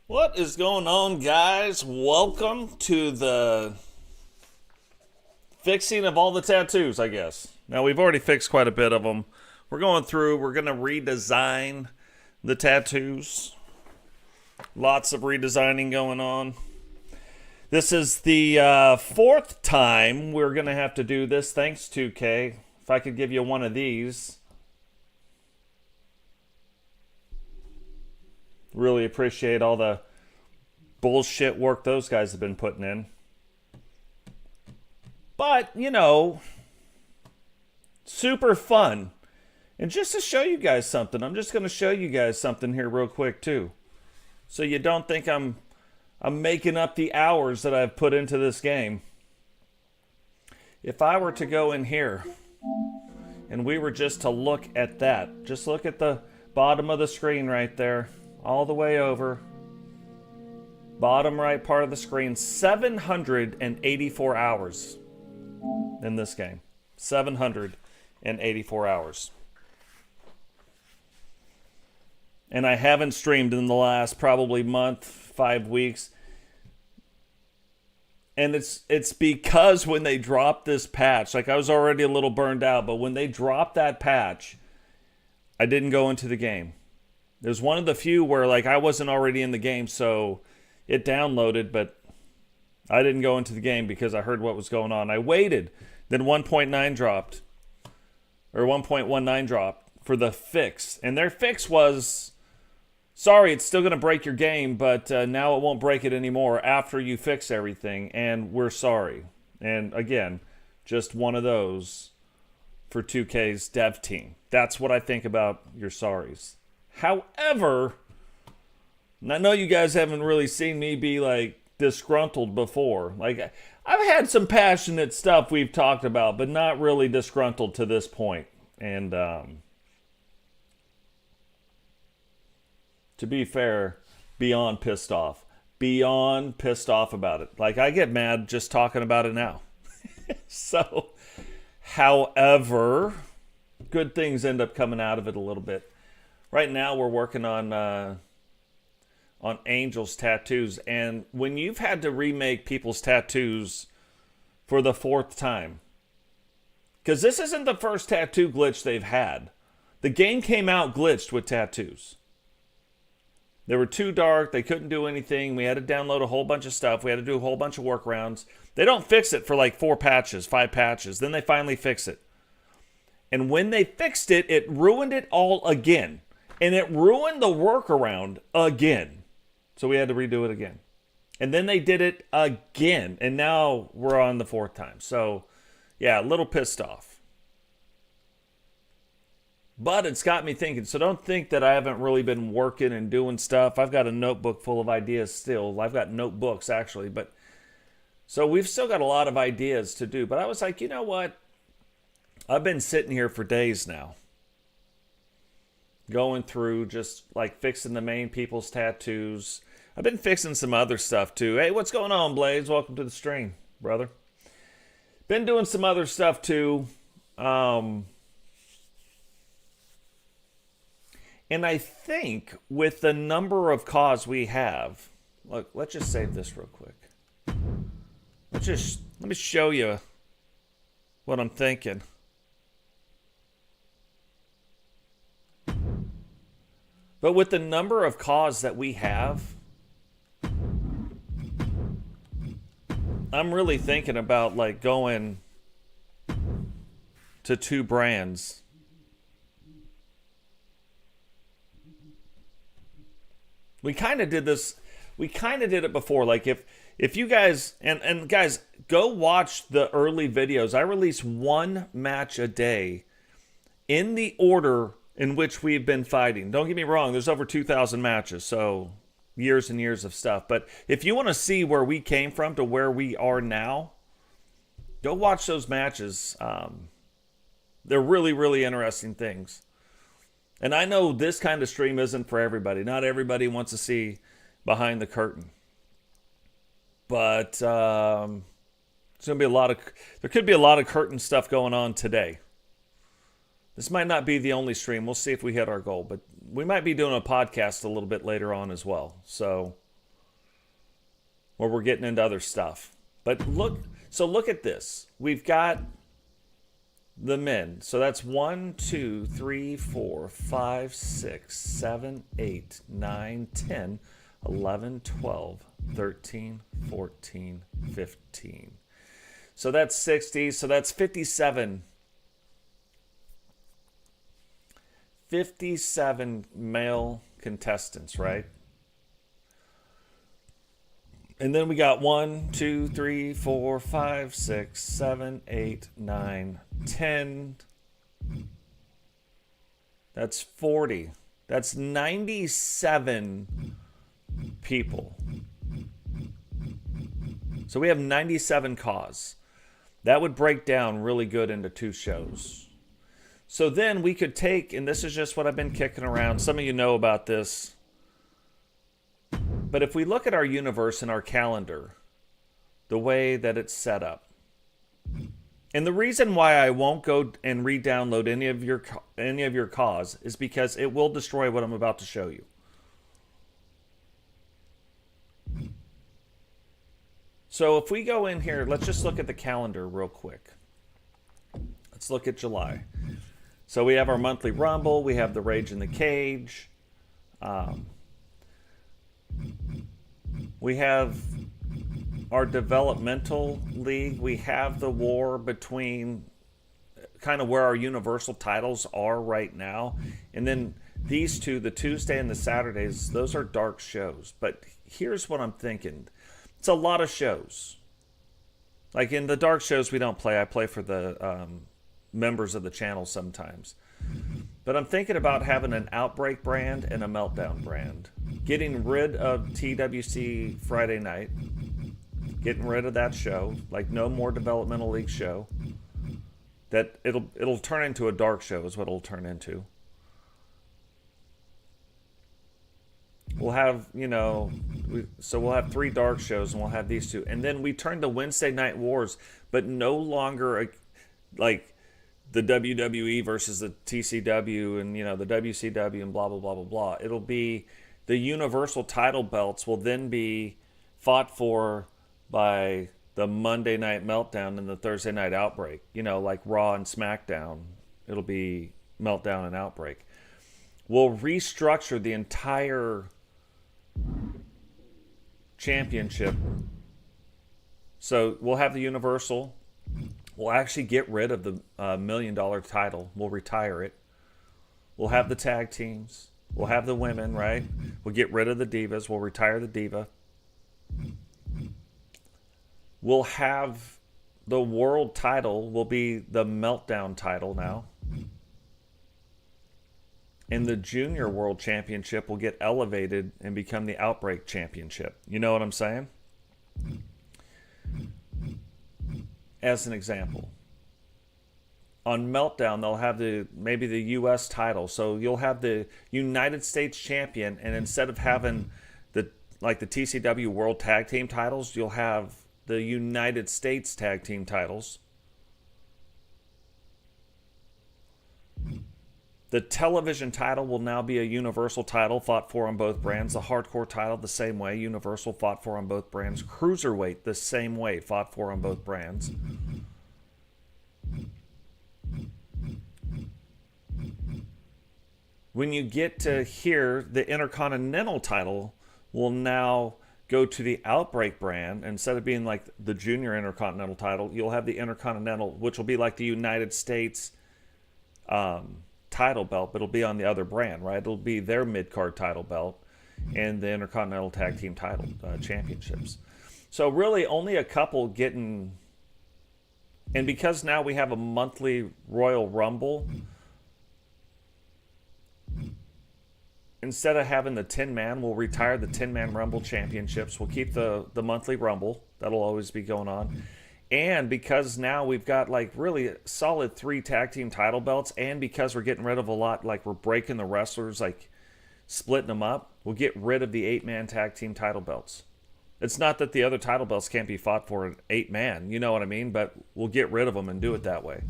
What is going on, guys? Welcome to the fixing of all the tattoos, I guess. Now, we've already fixed quite a bit of them. We're going through, we're going to redesign the tattoos. Lots of redesigning going on. This is the fourth time we're going to have to do this. Thanks, 2K. If I could give you one of these. Really appreciate all the bullshit work those guys have been putting in. But, you know, super fun. And just to show you guys something, I'm just going to show you guys something here real quick too. So you don't think I'm making up the hours that I've put into this game. If I were to go in here and we were just to look at that, just look at the bottom of the screen right there, all the way over, bottom right part of the screen, 784 hours in this game. 784 hours. And I haven't streamed in the last probably month, 5 weeks. And it's because when they dropped this patch, like I was already a little burned out, but when they dropped that patch, I didn't go into the game. There's one of the few where like I wasn't already in the game, so it downloaded, but I didn't go into the game because I heard what was going on. I waited. Then 1.9 dropped, or 1.19 dropped for the fix. And their fix was, sorry, it's still going to break your game, but now it won't break it anymore after you fix everything, and we're sorry. And again, just one of those for 2K's dev team. That's what I think about your sorries. However, and I know you guys haven't really seen me be like disgruntled before. Like I've had some passionate stuff we've talked about, but not really disgruntled to this point. And to be fair, beyond pissed off. Beyond pissed off about it. Like I get mad just talking about it now. So, however, good things end up coming out of it a little bit. Right now we're working on Angel's tattoos, and when you've had to remake people's tattoos for the fourth time, because this isn't the first tattoo glitch they've had. The game came out glitched with tattoos. They were too dark, they couldn't do anything, we had to download a whole bunch of stuff, we had to do a whole bunch of workarounds. They don't fix it for like 4 patches, 5 patches, then they finally fix it. And when they fixed it, it ruined it all again. And it ruined the workaround again. So we had to redo it again. And then they did it again. And now we're on the 4th time. So, yeah, a little pissed off. But it's got me thinking. So don't think that I haven't really been working and doing stuff. I've got a notebook full of ideas still. I've got notebooks, actually. But so we've still got a lot of ideas to do. But I was like, you know what? I've been sitting here for days now, going through just like fixing the main people's tattoos. I've been fixing some other stuff too. Hey, what's going on, Blaze? Welcome to the stream, brother. Been doing some other stuff too. And I think with the number of CAWs we have, look, let's just save this real quick. Let me show you what I'm thinking. But with the number of CAWs that we have, I'm really thinking about like going to 2 brands. We kind of did this. We kind of did it before. Like if you guys, and guys, go watch the early videos. I release 1 match a day in the order in which we've been fighting. Don't get me wrong, there's over 2,000 matches, so years and years of stuff. But if you want to see where we came from to where we are now, go watch those matches. They're really, really interesting things. And I know this kind of stream isn't for everybody. Not everybody wants to see behind the curtain. But it's going to be there could be a lot of curtain stuff going on today. This might not be the only stream. We'll see if we hit our goal. But we might be doing a podcast a little bit later on as well. So where we're getting into other stuff. But look at this. We've got the men. So that's 1, 2, 3, 4, 5, 6, 7, 8, 9, 10, 11, 12, 13, 14, 15. So that's 60. So that's 57. 57 male contestants, right? And then we got 1, 2, 3, 4, 5, 6, 7, 8, 9, 10. That's 40. That's 97 people. So we have 97 cause. That would break down really good into 2 shows. So then we could take, and this is just what I've been kicking around. Some of you know about this. But if we look at our universe and our calendar, the way that it's set up, and the reason why I won't go and re-download any of your cause is because it will destroy what I'm about to show you. So if we go in here, let's just look at the calendar real quick. Let's look at July. So we have our monthly Rumble, we have the Rage in the Cage. We have our developmental league. We have the war between kind of where our universal titles are right now. And then these two, the Tuesday and the Saturdays, those are dark shows. But here's what I'm thinking. It's a lot of shows. Like in the dark shows we don't play. I play for the members of the channel sometimes. But I'm thinking about having an Outbreak brand and a Meltdown brand. Getting rid of TWC Friday night. Getting rid of that show. Like no more developmental league show. That it'll turn into a dark show is what it'll turn into. We'll have, so we'll have 3 dark shows and we'll have these 2. And then we turn to Wednesday Night Wars, but no longer like the WWE versus the TCW and, the WCW and blah, blah, blah, blah, blah. It'll be the universal title belts will then be fought for by the Monday Night Meltdown and the Thursday Night Outbreak. Like Raw and SmackDown. It'll be Meltdown and Outbreak. We'll restructure the entire championship. So we'll have the universal. We'll actually get rid of the $1 million title. We'll retire it. We'll have the tag teams. We'll have the women, right? We'll get rid of the divas. We'll retire the diva. We'll have the world title will be the Meltdown title now. And the Junior World Championship will get elevated and become the Outbreak Championship. You know what I'm saying? As an example. On Meltdown, they'll have maybe the U.S. title. So you'll have the United States Champion, and instead of having the TCW World Tag Team titles, you'll have the United States Tag Team titles. The television title will now be a universal title fought for on both brands. The hardcore title the same way, universal fought for on both brands. Cruiserweight the same way, fought for on both brands. When you get to here, the Intercontinental title will now go to the Outbreak brand. Instead of being like the Junior Intercontinental title, you'll have the Intercontinental, which will be like the United States title belt, but it'll be on the other brand, right? It'll be their mid-card title belt and the Intercontinental Tag Team title championships. So really only a couple getting, and because now we have a monthly Royal Rumble, instead of having the 10-man, we'll retire the 10-man Rumble championships. We'll keep the monthly Rumble. That'll always be going on. And because now we've got like really solid 3 tag team title belts, and because we're getting rid of a lot, like we're breaking the wrestlers, like splitting them up, we'll get rid of the 8-man tag team title belts. It's not that the other title belts can't be fought for an 8-man, you know what I mean? But we'll get rid of them and do it that way.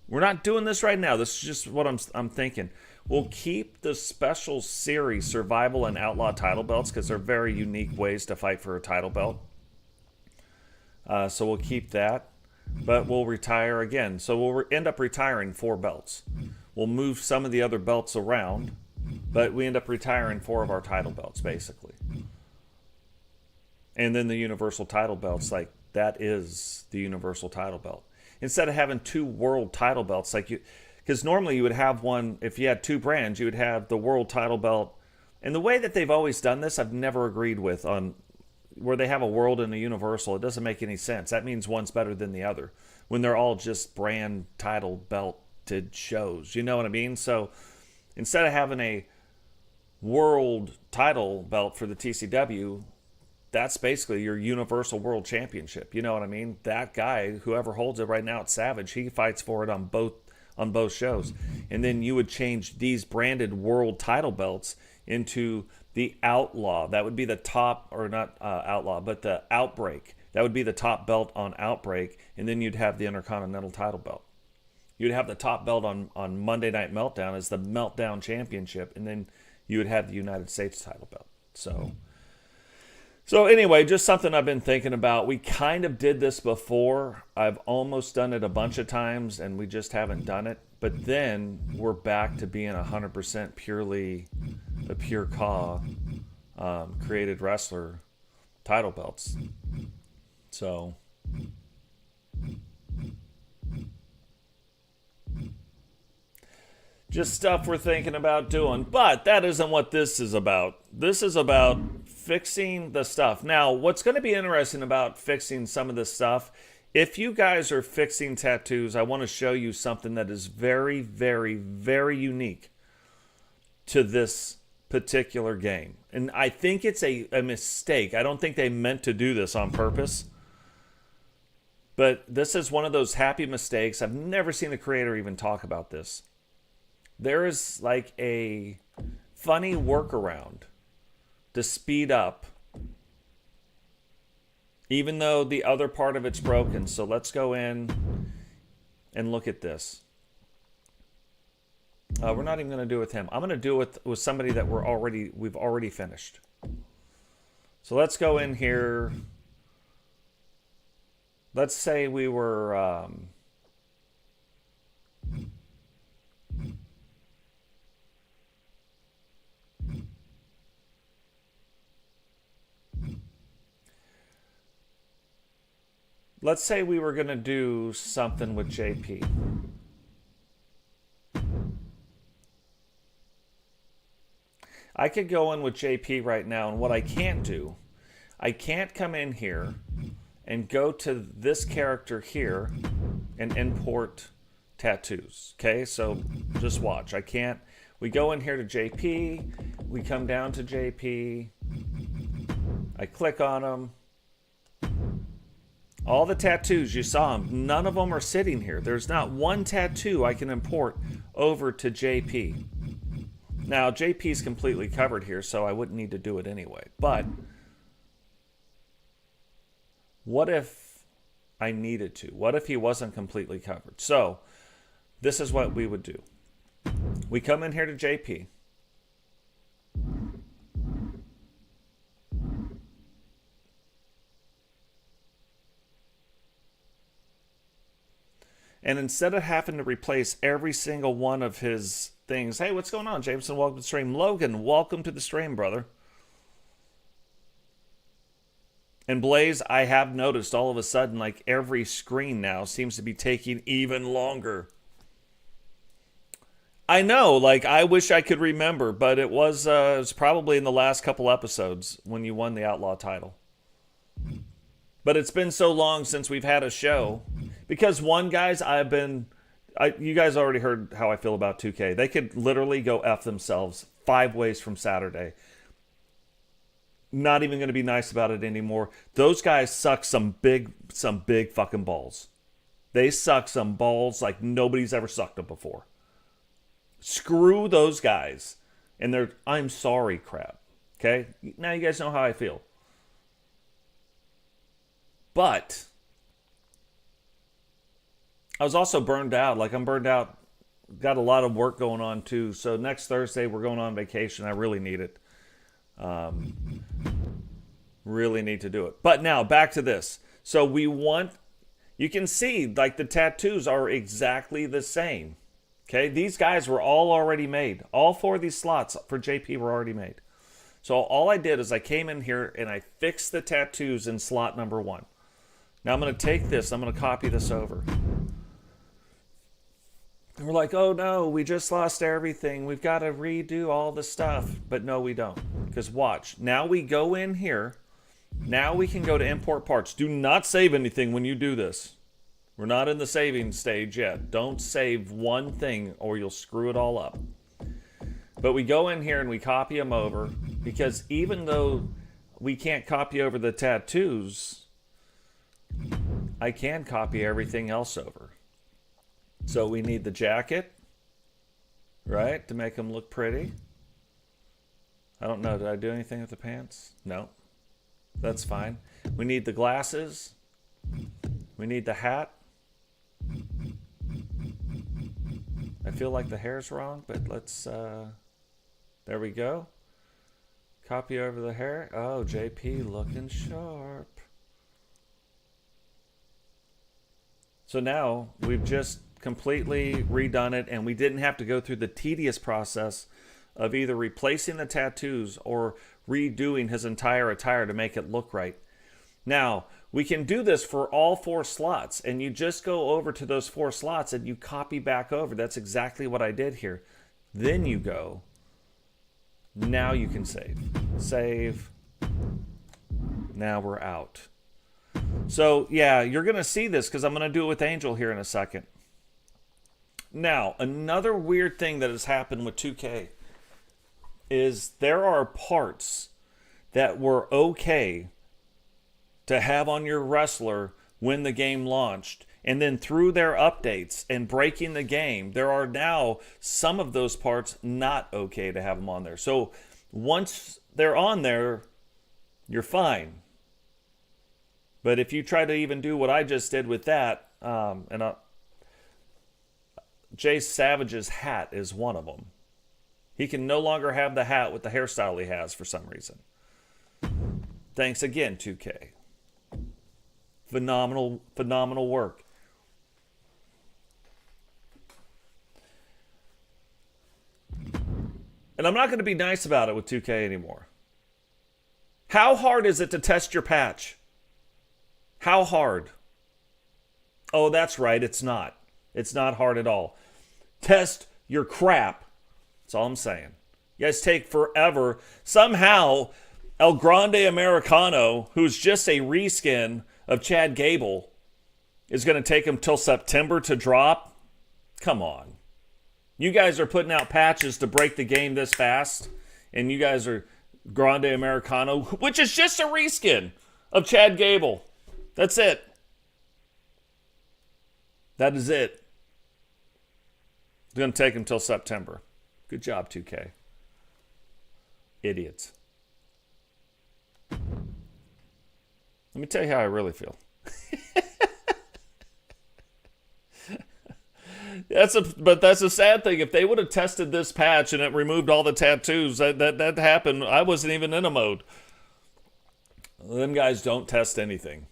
We're not doing this right now. This is just what I'm thinking. We'll keep the special series survival and outlaw title belts because they're very unique ways to fight for a title belt. So we'll keep that, but we'll retire again. So we'll end up retiring 4 belts. We'll move some of the other belts around, but we end up retiring 4 of our title belts, basically. And then the universal title belts, like, that is the universal title belt. Instead of having 2 world title belts, like you, because normally you would have one, if you had 2 brands, you would have the world title belt. And the way that they've always done this, I've never agreed with, on where they have a world and a universal. It doesn't make any sense. That means one's better than the other when they're all just brand title belted shows. You know what I mean? So instead of having a world title belt for the TCW, that's basically your universal world championship. You know what I mean? That guy, whoever holds it right now, it's Savage. He fights for it on both shows. And then you would change these branded world title belts into the Outlaw. That would be the top, or not Outlaw, but the Outbreak. That would be the top belt on Outbreak. And then you'd have the Intercontinental title belt. You'd have the top belt on Monday Night Meltdown as the Meltdown Championship. And then you would have the United States title belt. So anyway, just something I've been thinking about. We kind of did this before. I've almost done it a bunch of times, and we just haven't done it. But then we're back to being 100% purely the pure Ka created wrestler title belts. So just stuff we're thinking about doing. But that isn't what this is about. This is about fixing the stuff. Now, what's going to be interesting about fixing some of this stuff, if you guys are fixing tattoos, I want to show you something that is very, very, very unique to this particular game. And I think it's a mistake. I don't think they meant to do this on purpose. But this is one of those happy mistakes. I've never seen a creator even talk about this. There is like a funny workaround to speed up, even though the other part of it's broken. So let's go in and look at this. We're not even going to do it with him. I'm going to do it with somebody that we've already finished. So let's go in here. Let's say we were let's say we were going to do something with JP. I could go in with JP right now, and what I can't do, I can't come in here and go to this character here and import tattoos. Okay, so just watch. I can't. We go in here to JP. We come down to JP. I click on them. All the tattoos, you saw them. None of them are sitting here. There's not one tattoo I can import over to JP. Now, JP's completely covered here, so I wouldn't need to do it anyway. But what if I needed to? What if he wasn't completely covered? So this is what we would do. We come in here to JP. And instead of having to replace every single one of his things, hey, what's going on, Jameson? Welcome to the stream. Logan, welcome to the stream, brother. And Blaze, I have noticed all of a sudden, like every screen now seems to be taking even longer. I know, like I wish I could remember, but it was probably in the last couple episodes when you won the Outlaw title. But it's been so long since we've had a show. Because one, guys, you guys already heard how I feel about 2K. They could literally go F themselves 5 ways from Saturday. Not even going to be nice about it anymore. Those guys suck some big fucking balls. They suck some balls like nobody's ever sucked them before. Screw those guys. And they're, I'm sorry crap. Okay? Now you guys know how I feel. But I was also burned out. Like I'm burned out. Got a lot of work going on too. So next Thursday we're going on vacation. I really need it. Really need to do it. But now back to this. So we want, you can see like the tattoos are exactly the same. Okay, these guys were all already made. All 4 of these slots for JP were already made. So all I did is I came in here and I fixed the tattoos in slot number 1. Now I'm going to take this, I'm going to copy this over. And we're like, oh no, we just lost everything. We've got to redo all the stuff. But no, we don't. Because watch, now we go in here. Now we can go to import parts. Do not save anything when you do this. We're not in the saving stage yet. Don't save one thing or you'll screw it all up. But we go in here and we copy them over, because even though we can't copy over the tattoos, I can copy everything else over. So we need the jacket, right, to make them look pretty. I don't know, did I do anything with the pants? No. That's fine. We need the glasses. We need the hat. I feel like the hair's wrong, but let's, there we go. Copy over the hair. Oh, JP looking sharp. So now we've just completely redone it, and we didn't have to go through the tedious process of either replacing the tattoos or redoing his entire attire to make it look right. Now, we can do this for all 4 slots, and you just go over to those 4 slots and you copy back over. That's exactly what I did here. Then you go. Now you can save. Save. Now we're out. So, yeah, you're going to see this because I'm going to do it with Angel here in a second. Now, another weird thing that has happened with 2K is there are parts that were okay to have on your wrestler when the game launched. And then through their updates and breaking the game, there are now some of those parts not okay to have them on there. So once they're on there, you're fine. But if you try to even do what I just did with that, Jay Savage's hat is one of them. He can no longer have the hat with the hairstyle he has for some reason. Thanks again, 2K. Phenomenal, phenomenal work. And I'm not going to be nice about it with 2K anymore. How hard is it to test your patch? How hard? Oh, that's right, it's not. It's not hard at all. Test your crap. That's all I'm saying. You guys take forever. Somehow, El Grande Americano, who's just a reskin of Chad Gable, is going to take him till September to drop? Come on. You guys are putting out patches to break the game this fast, and you guys are Grande Americano, which is just a reskin of Chad Gable. That's it. That is it. It's going to take him till September. Good job, 2K. Idiots. Let me tell you how I really feel. But that's a sad thing. If they would have tested this patch and it removed all the tattoos, that happened. I wasn't even in a mode. Them guys don't test anything.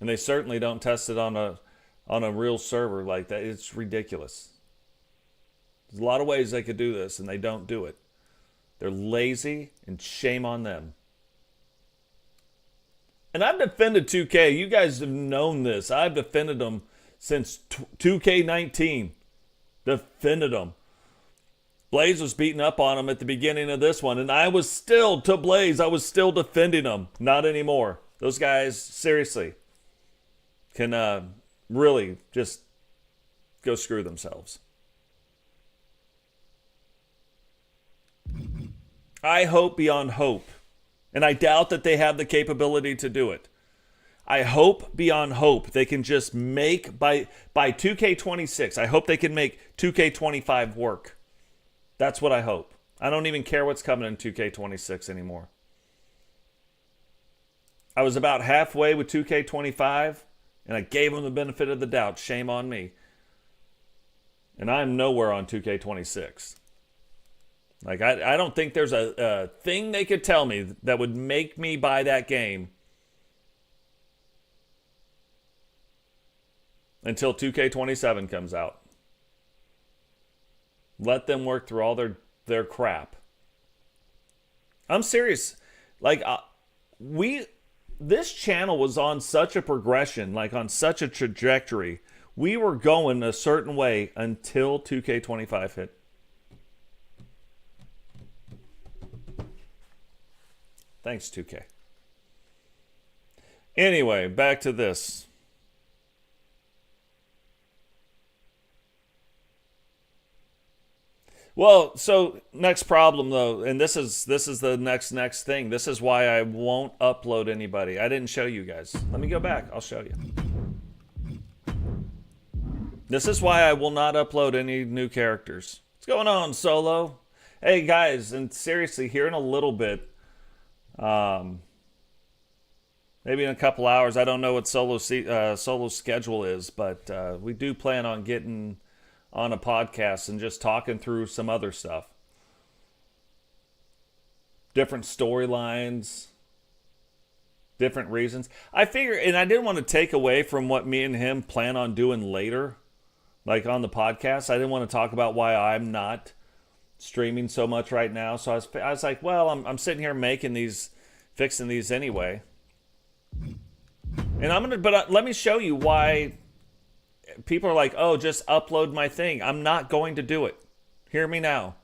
And they certainly don't test it on a real server like that. It's ridiculous. There's a lot of ways they could do this, and they don't do it. They're lazy, and shame on them. And I've defended 2K. You guys have known this. I've defended them since 2K19. Defended them. Blaze was beating up on them at the beginning of this one, and I was still, to Blaze, I was still defending them. Not anymore. Those guys, seriously, can really just go screw themselves. I hope beyond hope, and I doubt that they have the capability to do it. I hope beyond hope they can just make, by 2K26, I hope they can make 2K25 work. That's what I hope. I don't even care what's coming in 2K26 anymore. I was about halfway with 2K25, and I gave them the benefit of the doubt. Shame on me. And I'm nowhere on 2K26. Like, I don't think there's a thing they could tell me that would make me buy that game until 2K27 comes out. Let them work through all their crap. I'm serious. Like, this channel was on such a progression, like on such a trajectory. We were going a certain way until 2K25 hit. Thanks, 2K. Anyway, back to this. Well, so next problem though, and this is the next thing. This is why I won't upload anybody. I didn't show you guys. Let me go back. I'll show you. This is why I will not upload any new characters. What's going on, Solo? Hey guys, and seriously, here in a little bit, maybe in a couple hours. I don't know what Solo's schedule is, but we do plan on getting on a podcast and just talking through some other stuff. Different storylines, different reasons. I figure, and I didn't want to take away from what me and him plan on doing later, like on the podcast. I didn't want to talk about why I'm not streaming so much right now. So I was like, well, I'm sitting here making these, fixing these anyway. And but let me show you why people are like, oh, just upload my thing. I'm not going to do it. Hear me now.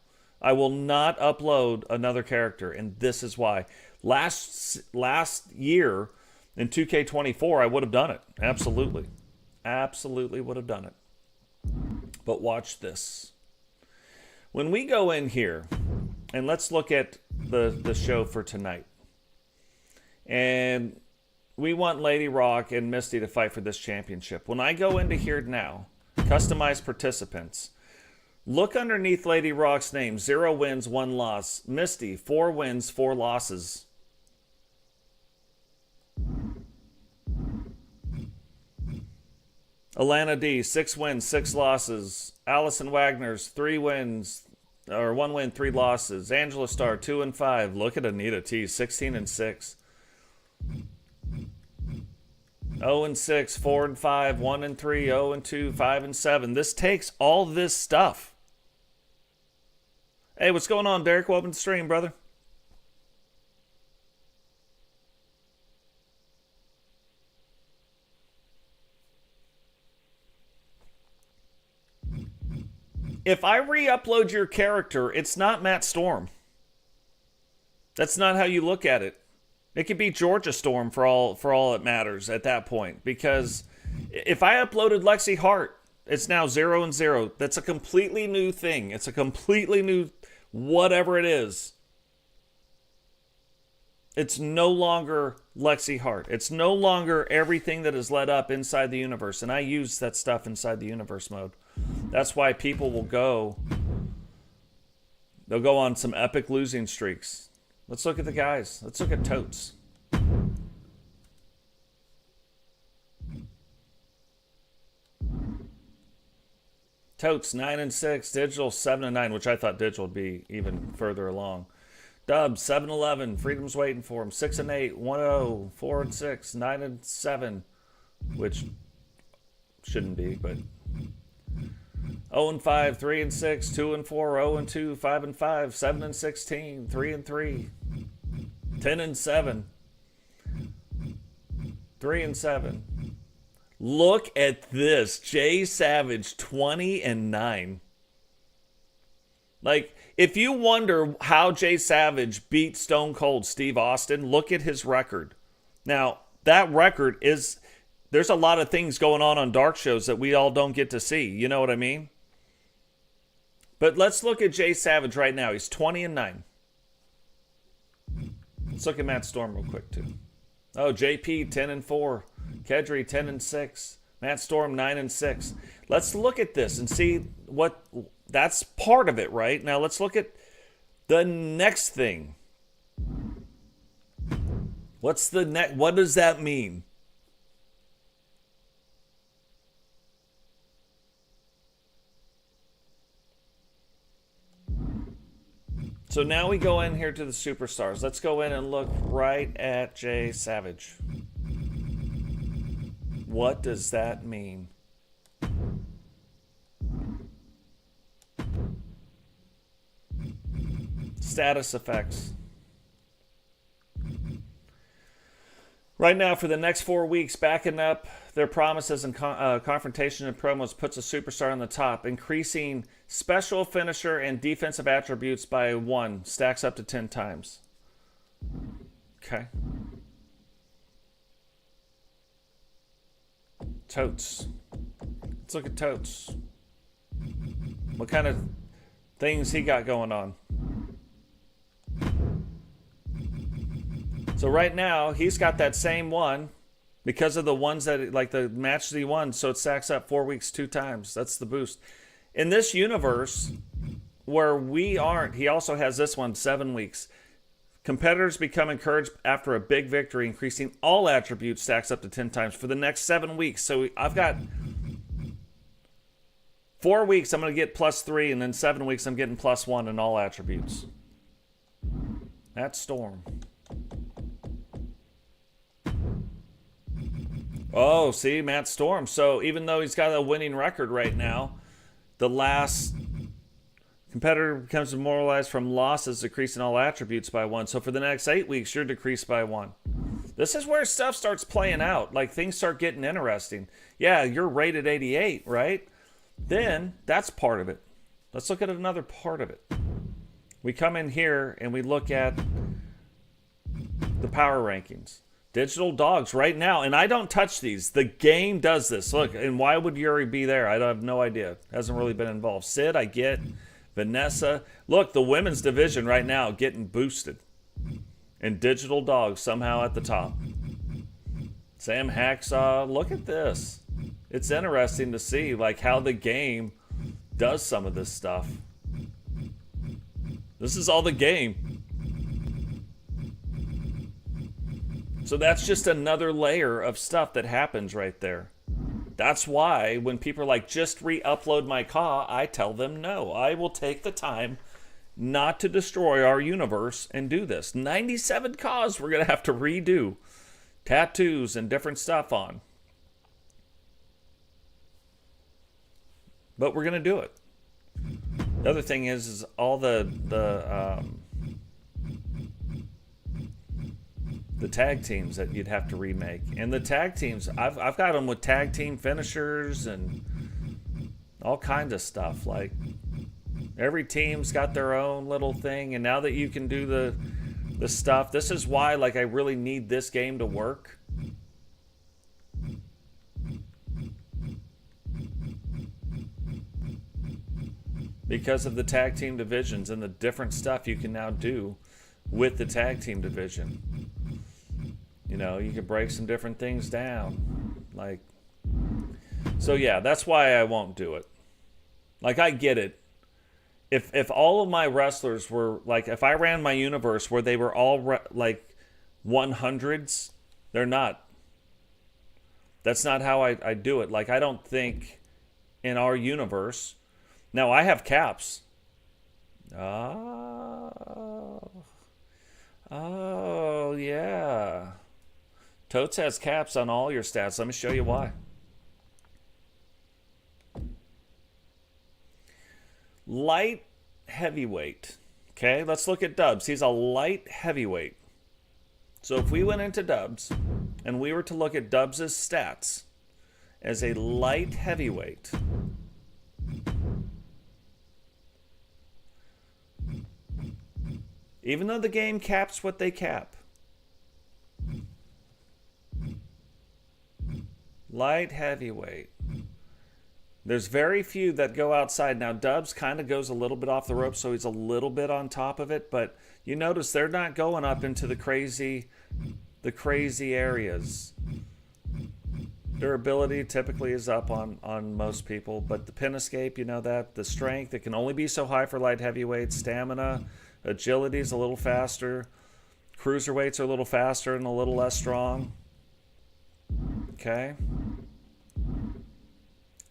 I will not upload another character, and this is why. Last year in 2K24, I would have done it. Absolutely. Absolutely would have done it. But watch this. When we go in here, and let's look at the show for tonight. And we want Lady Rock and Misty to fight for this championship. When I go into here now, customize participants, look underneath Lady Rock's name. 0 wins, 1 loss. Misty, 4 wins, 4 losses. Alana D, 6 wins, 6 losses. Allison Wagner's 3 wins, or 1 win, 3 losses. Angela Starr, 2 and 5. Look at Anita T, 16 and 6. 0 and 6, 4 and 5, 1 and 3, 0 and 2, 5 and 7. This takes all this stuff. Hey, what's going on, Derek? Welcome to the stream, brother. If I re-upload your character, it's not Matt Storm. That's not how you look at it. It could be Georgia Storm for all it matters at that point. Because if I uploaded Lexi Hart, it's now 0 and 0. That's a completely new thing. It's a completely new whatever it is. It's no longer Lexi Hart. It's no longer everything that is led up inside the universe. And I use that stuff inside the universe mode. That's why people will go. They'll go on some epic losing streaks. Let's look at the guys. Let's look at Totes. Totes 9 and 6, Digital 7 and 9, which I thought Digital would be even further along. Dubs 7 11, Freedom's waiting for him. 6 and 8, 1 0, 4 and 6, 9 and 7, which shouldn't be, but 0 and 5, 3 and 6, 2 and 4, 0 and 2, 5 and 5, 7 and 16, 3 and 3, 10 and 7, 3 and 7. Look at this. Jay Savage, 20 and 9. Like, if you wonder how Jay Savage beat Stone Cold Steve Austin, look at his record. Now, that record is, there's a lot of things going on dark shows that we all don't get to see. You know what I mean? But let's look at Jay Savage right now. He's 20 and 9. Let's look at Matt Storm real quick, too. Oh, JP, 10 and 4. Kedry, 10 and 6. Matt Storm, 9 and 6. Let's look at this and see what, that's part of it, right? Now let's look at the next thing. What's the next, what does that mean? So now we go in here to the superstars. Let's go in and look right at Jay Savage. What does that mean? Status effects. Right now, for the next 4 weeks, backing up their promises and confrontation and promos puts a superstar on the top, increasing special finisher and defensive attributes by 1, stacks up to 10 times. Okay. Totes. Let's look at Totes. What kind of things he got going on? So right now, he's got that same one because of the ones that, like the match that he won, so it stacks up 4 weeks 2 times. That's the boost. In this universe, where we aren't, he also has this one, 7 weeks. Competitors become encouraged after a big victory, increasing all attributes, stacks up to 10 times for the next 7 weeks. So I've got 4 weeks, I'm going to get +3, and then 7 weeks, I'm getting +1 in all attributes. That's Storm. Oh, see, Matt Storm. So even though he's got a winning record right now, the last competitor becomes demoralized from losses, decreasing all attributes by 1. So for the next 8 weeks, you're decreased by 1. This is where stuff starts playing out. Like, things start getting interesting. Yeah, you're rated 88, right? Then that's part of it. Let's look at another part of it. We come in here and we look at the power rankings. Digital dogs right now, and I don't touch these. The game does this. Look, and why would Yuri be there? I have no idea. Hasn't really been involved. Sid, I get. Vanessa. Look, the women's division right now getting boosted. And digital dogs somehow at the top. Sam Hacksaw. Look at this. It's interesting to see like how the game does some of this stuff. This is all the game. So that's just another layer of stuff that happens right there. That's why when people are like, just re-upload my CAW, I tell them no. I will take the time not to destroy our universe and do this. 97 CAWs we're going to have to redo. Tattoos and different stuff on. But we're going to do it. The other thing is all the tag teams that you'd have to remake. And the tag teams, I've got them with tag team finishers and all kinds of stuff. Like, every team's got their own little thing. And now that you can do the stuff, this is why, like, I really need this game to work. Because of the tag team divisions and the different stuff you can now do with the tag team division. You know, you can break some different things down. Like, so yeah, that's why I won't do it. Like, I get it. If all of my wrestlers were, like, if I ran my universe where they were all, like, 100s, they're not. That's not how I do it. Like, I don't think in our universe. Now, I have caps. Oh, yeah. Totes has caps on all your stats. Let me show you why. Light heavyweight. Okay, let's look at Dubs. He's a light heavyweight. So if we went into Dubs and we were to look at Dubs' stats as a light heavyweight, even though the game caps what they cap, light heavyweight, there's very few that go outside. Now, Dubs kind of goes a little bit off the rope, so he's a little bit on top of it, but you notice they're not going up into the crazy areas. Durability typically is up on most people, but the pin escape, you know that. The strength, it can only be so high for light heavyweight. Stamina, agility is a little faster. Cruiserweights are a little faster and a little less strong. Okay.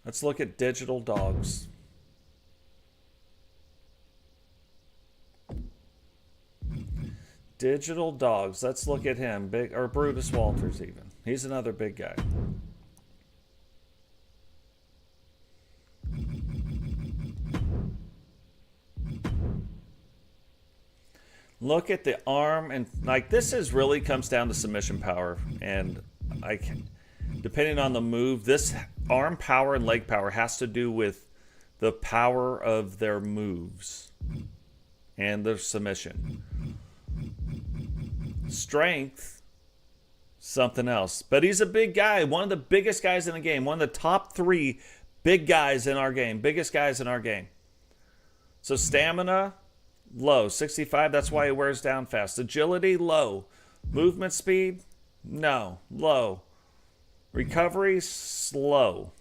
Let's look at digital dogs. Digital dogs. Let's look at him. Big, or Brutus Walters even. He's another big guy. look at the arm, and like this is really comes down to submission power, and like depending on the move, this arm power and leg power has to do with the power of their moves and their submission. Strength, something else. But he's a big guy, one of the biggest guys in the game, one of the top 3 big guys in our game, biggest guys in our game. So stamina, low, 65, that's why he wears down fast. Agility, low. Movement speed, no, low. Recovery, slow.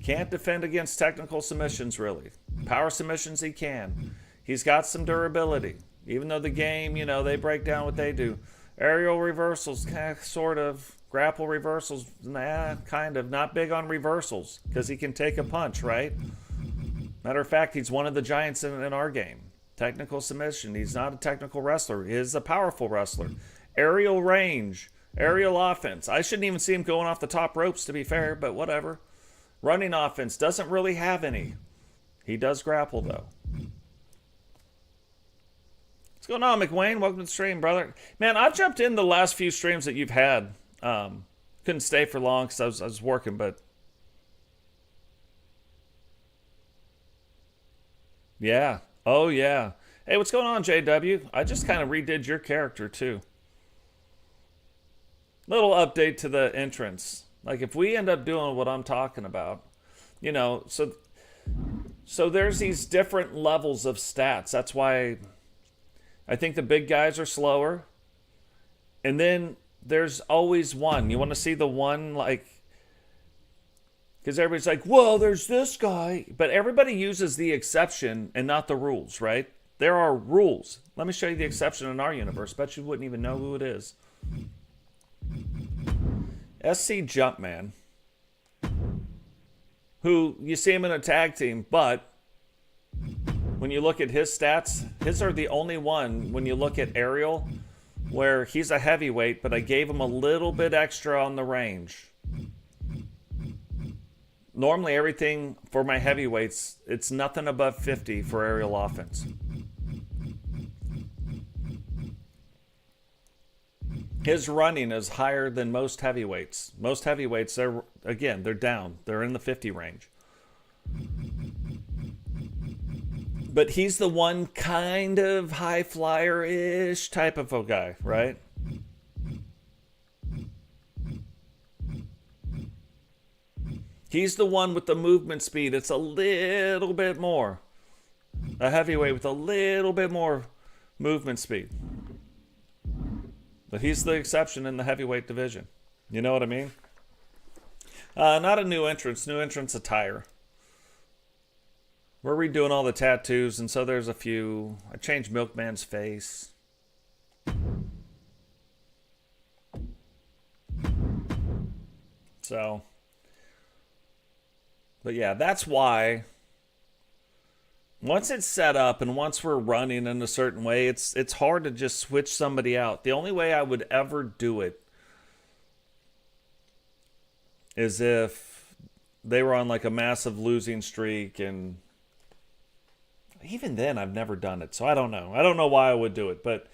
Can't defend against technical submissions, really. Power submissions, he can. He's got some durability. Even though the game, you know, they break down what they do. Aerial reversals, sort of. Grapple reversals, kind of. Not big on reversals, because he can take a punch, right? Matter of fact, he's one of the giants in our game. Technical submission. He's not a technical wrestler. He's a powerful wrestler. Aerial range. Aerial offense. I shouldn't even see him going off the top ropes, to be fair, but whatever. Running offense. Doesn't really have any. He does grapple, though. What's going on, McWayne? Welcome to the stream, brother. Man, I've jumped in the last few streams that you've had. Couldn't stay for long because I was working, but... Yeah. Oh, yeah. Hey, what's going on, JW? I just kind of redid your character, too. Little update to the entrance. Like, if we end up doing what I'm talking about, you know, so there's these different levels of stats. That's why I think the big guys are slower. And then there's always one. You want to see the one, like, because everybody's like, well, there's this guy. But everybody uses the exception and not the rules, right? There are rules. Let me show you the exception in our universe. Bet you wouldn't even know who it is. SC Jumpman, who you see him in a tag team, but when you look at his stats, his are the only one when you look at aerial where he's a heavyweight, but I gave him a little bit extra on the range. Normally everything for my heavyweights, it's nothing above 50 for aerial offense. His running is higher than most heavyweights. Most heavyweights, they're down. They're in the 50 range. But he's the one kind of high flyer-ish type of a guy, right? He's the one with the movement speed. It's a little bit more. A heavyweight with a little bit more movement speed. But he's the exception in the heavyweight division. You know what I mean? Not a new entrance. New entrance attire. We're redoing all the tattoos, and so there's a few. I changed Milkman's face. So. But yeah, that's why. Once it's set up and once we're running in a certain way, it's hard to just switch somebody out. The only way I would ever do it is if they were on like a massive losing streak, and even then I've never done it. So I don't know. I don't know why I would do it, but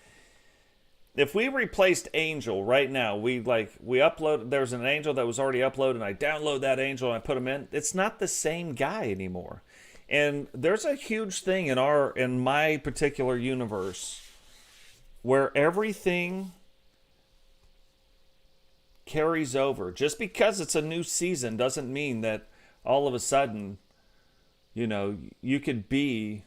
if we replaced Angel right now, we upload, there's an Angel that was already uploaded and I download that Angel and I put him in. It's not the same guy anymore. And there's a huge thing in my particular universe where everything carries over. Just because it's a new season doesn't mean that all of a sudden, you know, you could be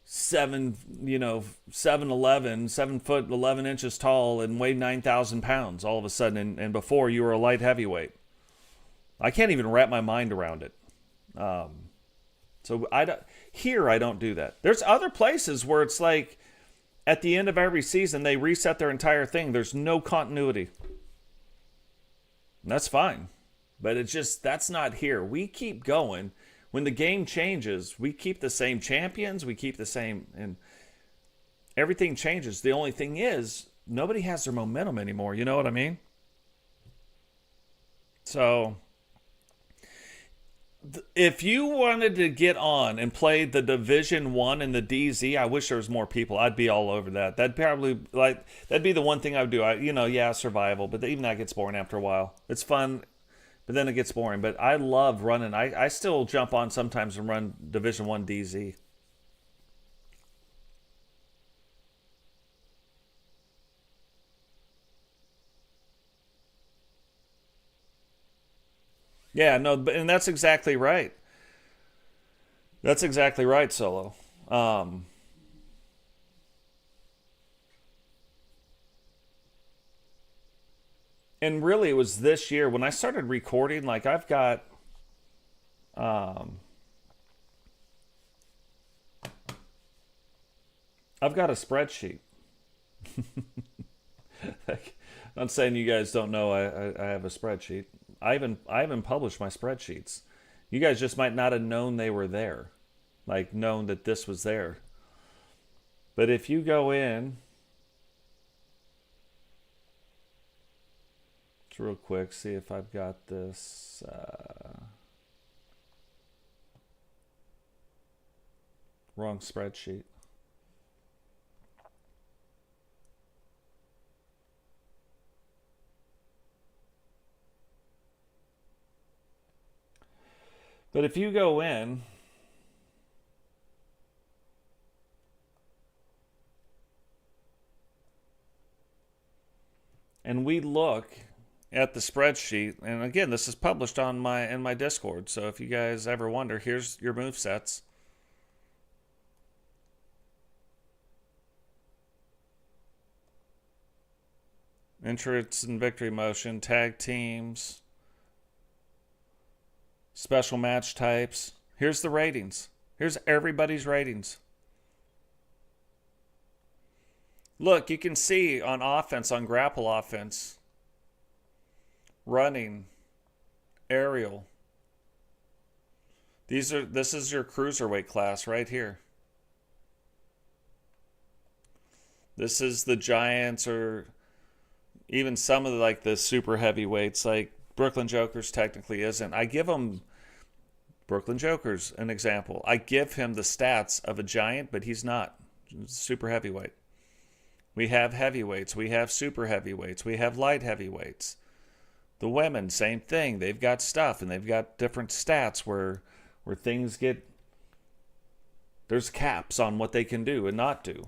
7'11", 7 foot 11 inches tall and weigh 9,000 pounds all of a sudden, and before you were a light heavyweight. I can't even wrap my mind around it. So I don't do that. There's other places where it's like at the end of every season they reset their entire thing. There's no continuity. And that's fine. But that's not here. We keep going. When the game changes, we keep the same champions, we keep the same, and everything changes. The only thing is, nobody has their momentum anymore. You know what I mean? So If you wanted to get on and play the Division 1 and the DZ, I wish there was more people. I'd be all over that. That'd be the one thing I would do. Yeah, survival, but even that gets boring after a while. It's fun, but then it gets boring. But I love running. I still jump on sometimes and run Division 1 DZ. Yeah, no, and that's exactly right. That's exactly right, Solo. Um, and really, it was this year when I started recording. Like um, I've got a spreadsheet. Like, I'm not saying you guys don't know I have a spreadsheet. I even published my spreadsheets. You guys just might not have known they were there, like known that this was there. But if you go in, just real quick, see if I've got this. Wrong spreadsheet. But if you go in, and we look at the spreadsheet, and again, this is published on my in my Discord. So if you guys ever wonder, here's your move sets. Entrance and victory motion, tag teams, special match types. Here's the ratings. Here's everybody's ratings. Look, you can see on offense, on grapple offense, running, aerial. This is your cruiserweight class right here. This is the Giants, or even some of the super heavyweights, like Brooklyn Jokers technically isn't. I give them Brooklyn Jokers an example. I give him the stats of a giant, but he's not super heavyweight. We have heavyweights, we have super heavyweights, we have light heavyweights. The women, same thing. They've got stuff, and they've got different stats where things get, there's caps on what they can do and not do.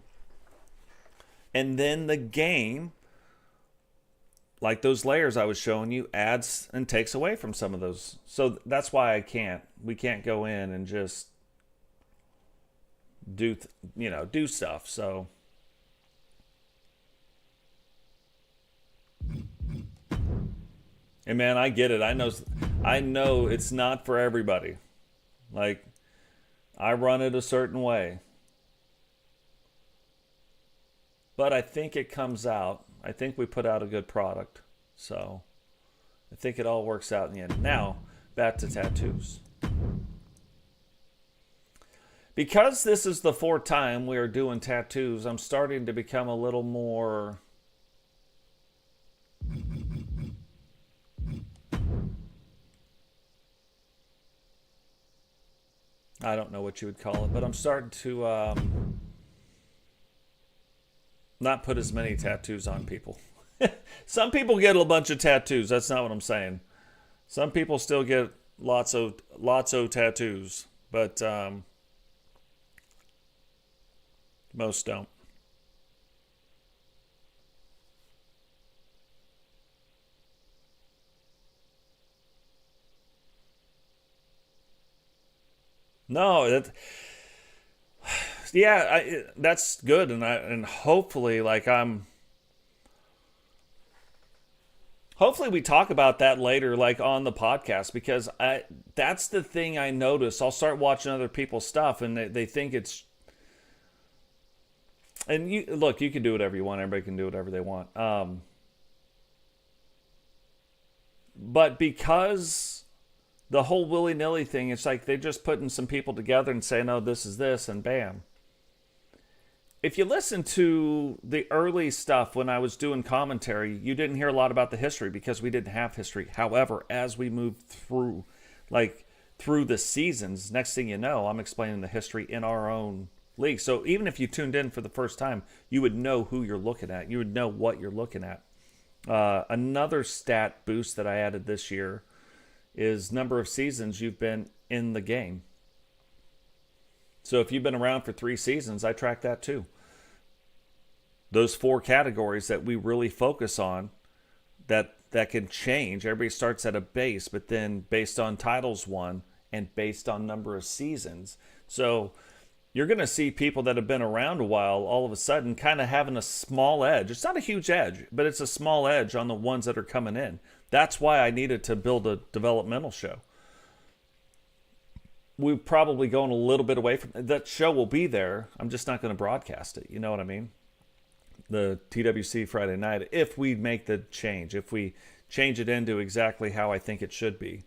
And then the game, like those layers I was showing you, adds and takes away from some of those. So that's why we can't go in and just do stuff. So and man, I get it. I know it's not for everybody. Like, I run it a certain way. But I think it comes out. I think we put out a good product. So I think it all works out in the end. Now, back to tattoos. Because this is the fourth time we are doing tattoos, I'm starting to become a little more I don't know what you would call it, but I'm starting to not put as many tattoos on people. Some people get a bunch of tattoos. That's not what I'm saying. Some people still get lots of tattoos, but most don't. No, that's good, and hopefully, hopefully we talk about that later, like on the podcast, because that's the thing I notice. I'll start watching other people's stuff, and they think it's, and you can do whatever you want. Everybody can do whatever they want. But because the whole willy-nilly thing, it's like they're just putting some people together and saying, oh, this is this, and bam. If you listen to the early stuff when I was doing commentary, you didn't hear a lot about the history because we didn't have history. However, as we moved through, like through the seasons. Next thing you know, I'm explaining the history in our own league. So even if you tuned in for the first time, you would know who you're looking at. You would know what you're looking at. Another stat boost that I added this year is number of seasons you've been in the game. So if you've been around for 3 seasons, I track that too. Those 4 categories that we really focus on that can change. Everybody starts at a base, but then based on titles won and based on number of seasons. So you're going to see people that have been around a while all of a sudden kind of having a small edge. It's not a huge edge, but it's a small edge on the ones that are coming in. That's why I needed to build a developmental show. We're probably going a little bit away from that. Show will be there. I'm just not going to broadcast it. You know what I mean? The TWC Friday night, if we make the change, if we change it into exactly how I think it should be.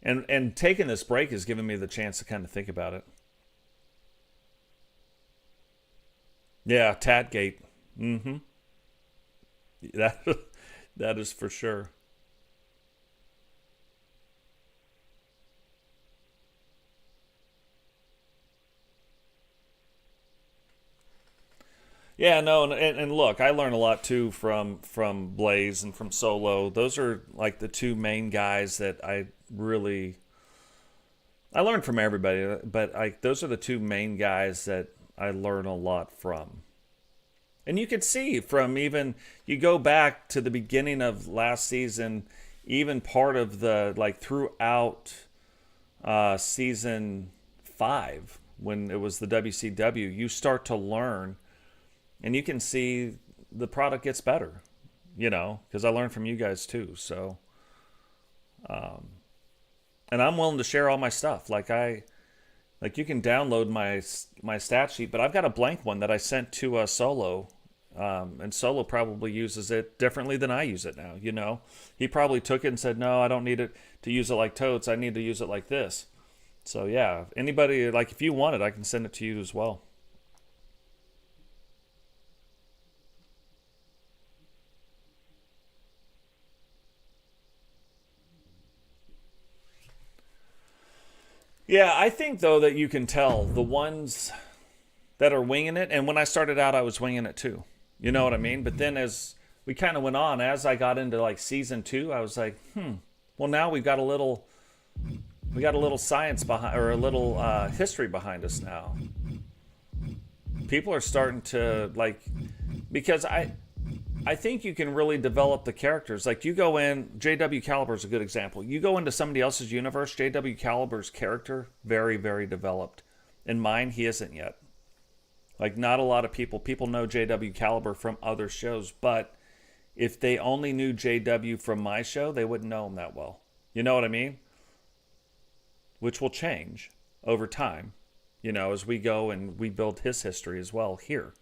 And taking this break has given me the chance to kind of think about it. Yeah, Tatgate. Mm-hmm. That is for sure. Yeah, no, and look, I learn a lot too from Blaze and from Solo. Those are like the 2 main guys that I learn from everybody, but those are the 2 main guys that I learn a lot from. And you could see from even, you go back to the beginning of last season, even part of the, like throughout season 5, when it was the WCW, you start to learn. And you can see the product gets better, because I learned from you guys too. So, and I'm willing to share all my stuff. Like you can download my stat sheet, but I've got a blank one that I sent to Solo, and Solo probably uses it differently than I use it now. He probably took it and said, "No, I don't need it to use it like totes. I need to use it like this." So yeah, anybody, like, if you want it, I can send it to you as well. Yeah, I think though that you can tell the ones that are winging it, and when I started out, I was winging it too. You know what I mean? But then as we kind of went on, as I got into like season 2, I was like, well, now we got a little science behind, or a little history behind us now. People are starting to because I think you can really develop the characters. Like, you go in, JW Caliber is a good example. You go into somebody else's universe, JW Caliber's character, very, very developed. In mine, he isn't yet. Like, not a lot of people know JW Caliber from other shows, but if they only knew JW from my show, they wouldn't know him that well. You know what I mean? Which will change over time, as we go and we build his history as well here.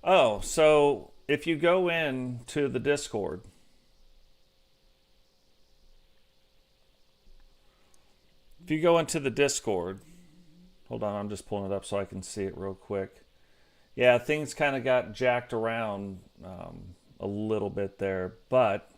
Oh, so if you go in to the Discord, hold on, I'm just pulling it up so I can see it real quick. Yeah, things kind of got jacked around a little bit there, but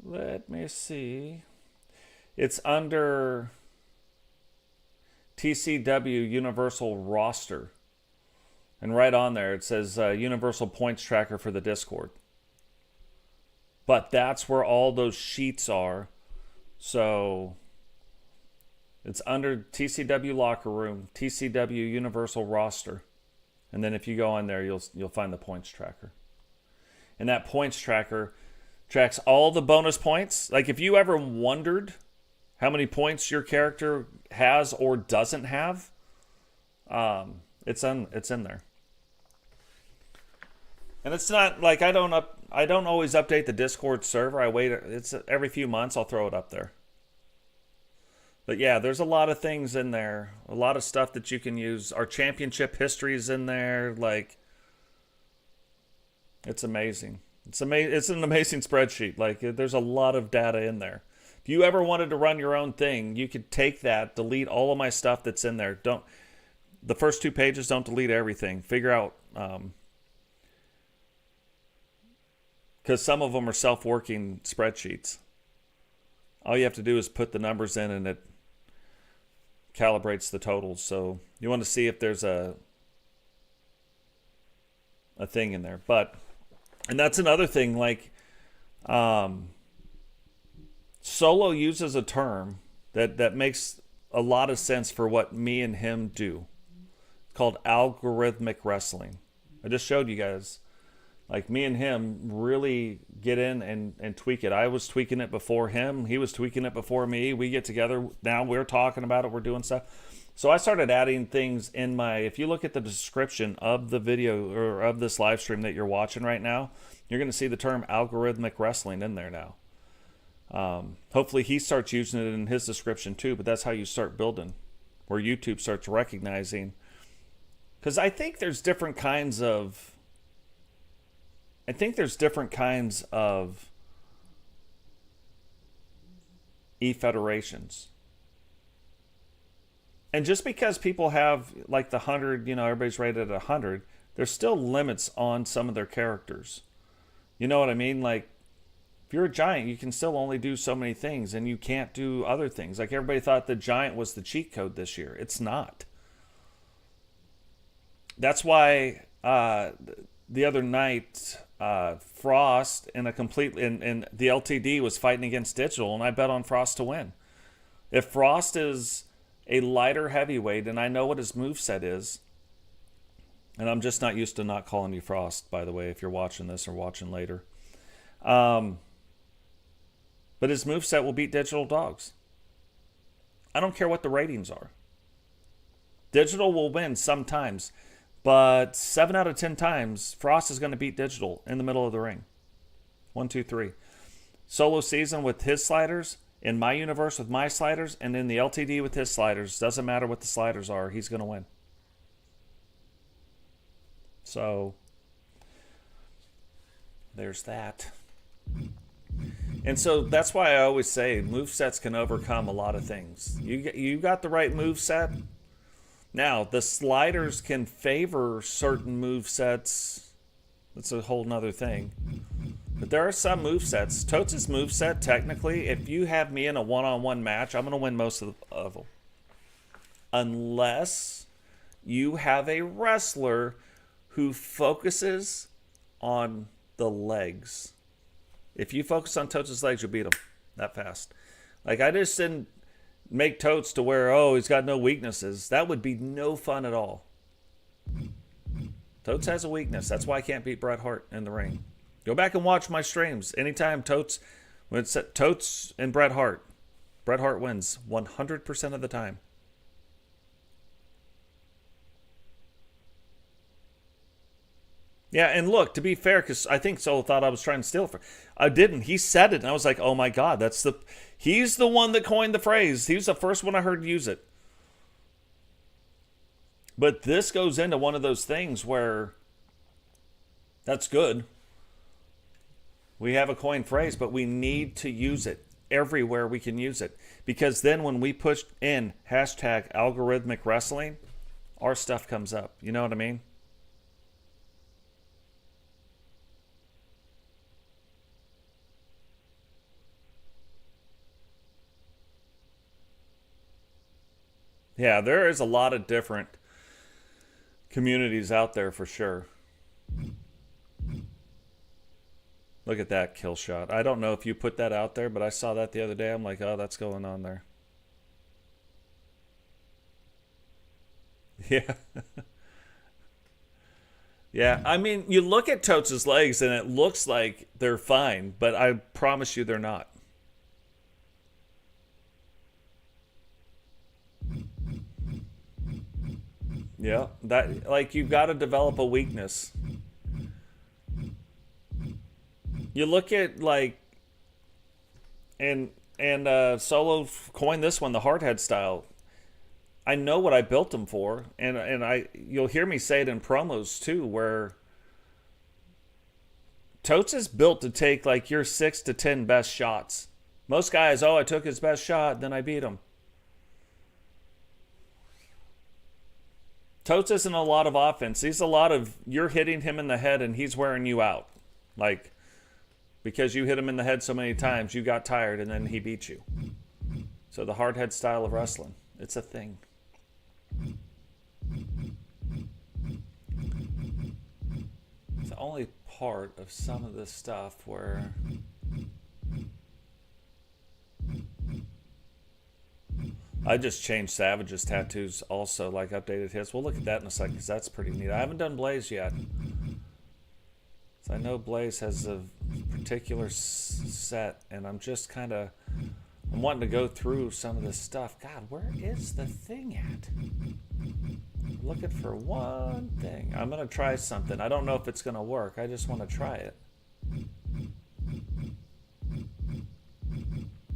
let me see. It's under TCW Universal Roster. And right on there it says Universal Points Tracker for the Discord. But that's where all those sheets are. So it's under TCW Locker Room, TCW Universal Roster. And then if you go on there, you'll find the points tracker. And that points tracker tracks all the bonus points. Like, if you ever wondered how many points your character has or doesn't have, it's in there. And it's not like I don't always update the Discord server. I wait. It's every few months I'll throw it up there. But yeah, there's a lot of things in there. A lot of stuff that you can use. Our championship history is in there. Like, It's amazing. It's amazing. It's an amazing spreadsheet. Like there's a lot of data in there. If you ever wanted to run your own thing, you could take that, delete all of my stuff that's in there. Don't the first 2 pages. Don't delete everything. Figure out because some of them are self-working spreadsheets. All you have to do is put the numbers in, and it calibrates the totals. So you want to see if there's a thing in there. And that's another thing, like Solo uses a term that makes a lot of sense for what me and him do. It's called algorithmic wrestling. I just showed you guys. Like me and him really get in and tweak it. I was tweaking it before him. He was tweaking it before me. We get together. Now we're talking about it. We're doing stuff. So I started adding things in if you look at the description of the video or of this live stream that you're watching right now, you're going to see the term algorithmic wrestling in there now. Hopefully he starts using it in his description too, but that's how you start building, where YouTube starts recognizing. Because I think there's different kinds of e-federations. And just because people have like the 100, everybody's rated at 100, there's still limits on some of their characters. You know what I mean? Like, if you're a giant, you can still only do so many things, and you can't do other things. Like, everybody thought the giant was the cheat code this year. It's not. That's why the other night, Frost in the LTD was fighting against Digital, and I bet on Frost to win. If Frost is a lighter heavyweight, and I know what his moveset is, and I'm just not used to not calling you Frost, by the way, if you're watching this or watching later. But his moveset will beat Digital Dogs. I don't care what the ratings are. Digital will win sometimes, but 7 out of 10 times, Frost is going to beat Digital in the middle of the ring. 1, 2, 3. Solo season with his sliders, in my universe with my sliders, and in the LTD with his sliders. Doesn't matter what the sliders are, he's going to win. So, there's that. And so that's why I always say movesets can overcome a lot of things. You got the right moveset. Now, the sliders can favor certain movesets. That's a whole nother thing. But there are some movesets. Totes' moveset, technically, if you have me in a one-on-one match, I'm going to win most of them. Unless you have a wrestler who focuses on the legs. If you focus on Totes' legs, you'll beat him that fast. Like, I just didn't make Totes to where, he's got no weaknesses. That would be no fun at all. Totes has a weakness. That's why I can't beat Bret Hart in the ring. Go back and watch my streams. Anytime when it's Totes and Bret Hart wins 100% of the time. Yeah, and look, to be fair, because I think Solo thought I was trying to steal it. I didn't. He said it, and I was like, oh my God, he's the one that coined the phrase. He was the first one I heard use it. But this goes into one of those things where that's good. We have a coined phrase, but we need to use it everywhere we can use it. Because then when we push in hashtag algorithmic wrestling, our stuff comes up. You know what I mean? Yeah, there is a lot of different communities out there for sure. Look at that kill shot. I don't know if you put that out there, but I saw that the other day. I'm like, oh, that's going on there. Yeah. Yeah, I mean, you look at Totes' legs and it looks like they're fine, but I promise you they're not. Yeah, that, like, you've got to develop a weakness. You look at, like, and Solo coined this one, the hardhead style. I know what I built them for, and you'll hear me say it in promos too, where Totes is built to take like your 6 to 10 best shots. Most guys, oh, I took his best shot, then I beat him. Totes isn't a lot of offense. He's a lot of you're hitting him in the head and he's wearing you out. Like, because you hit him in the head so many times, you got tired and then he beat you. So the hard head style of wrestling, it's a thing. It's the only part of some of this stuff where I just changed Savage's tattoos also, like updated his. We'll look at that in a second because that's pretty neat. I haven't done Blaze yet. So I know Blaze has a particular set, and I'm just kind of, I'm wanting to go through some of this stuff. God, where is the thing at? I'm looking for one thing. I'm going to try something. I don't know if it's going to work. I just want to try it.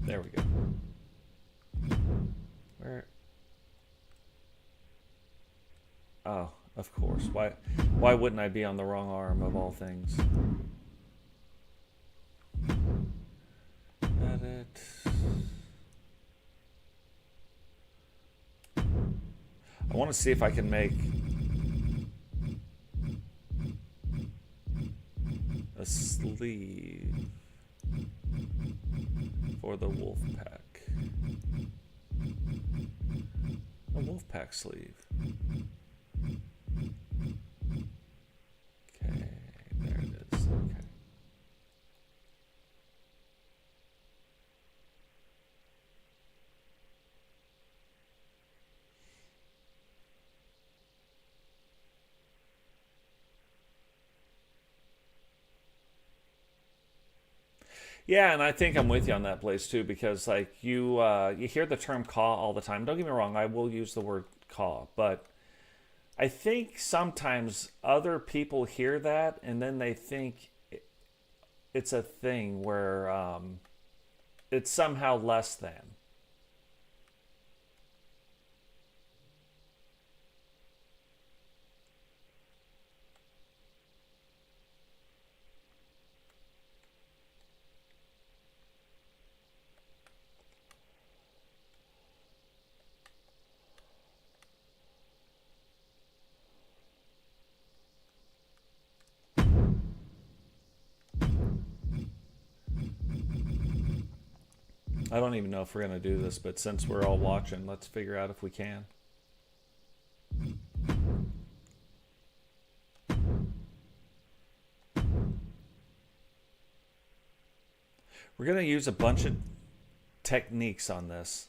There we go. Where? Oh, of course. Why wouldn't I be on the wrong arm of all things? Edit. I want to see if I can make a sleeve for the wolf pack. A wolf pack sleeve. Okay, there it is. Okay. Yeah, and I think I'm with you on that, Blaze, too, because like you hear the term "caw" all the time. Don't get me wrong, I will use the word "caw," but I think sometimes other people hear that and then they think it's a thing where it's somehow less than. I don't even know if we're going to do this, but since we're all watching, let's figure out if we can. We're going to use a bunch of techniques on this.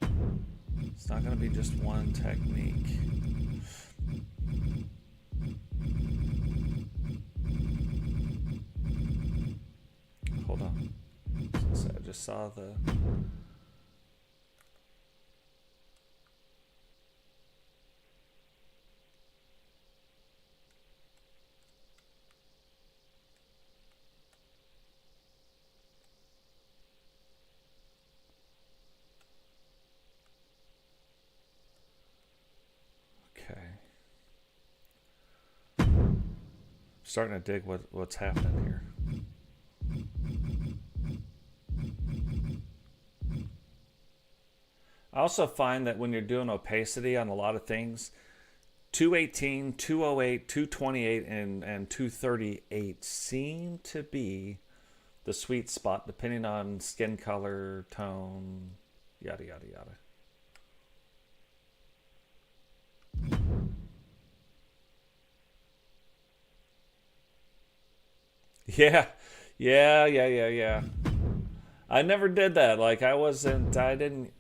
It's not going to be just one technique. Hold on. So I just saw the... Okay. Starting to dig what's happening here. I also find that when you're doing opacity on a lot of things, 218, 208, 228, and 238 seem to be the sweet spot depending on skin color, tone, yada, yada, yada. Yeah. I never did that. Like I didn't.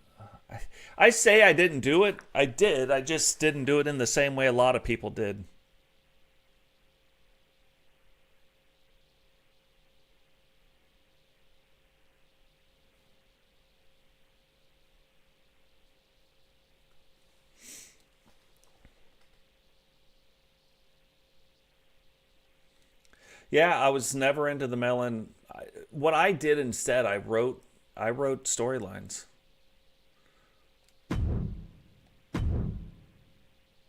I say I didn't do it. I did. I just didn't do it in the same way a lot of people did. Yeah, I was never into the melon. What I did instead, I wrote storylines.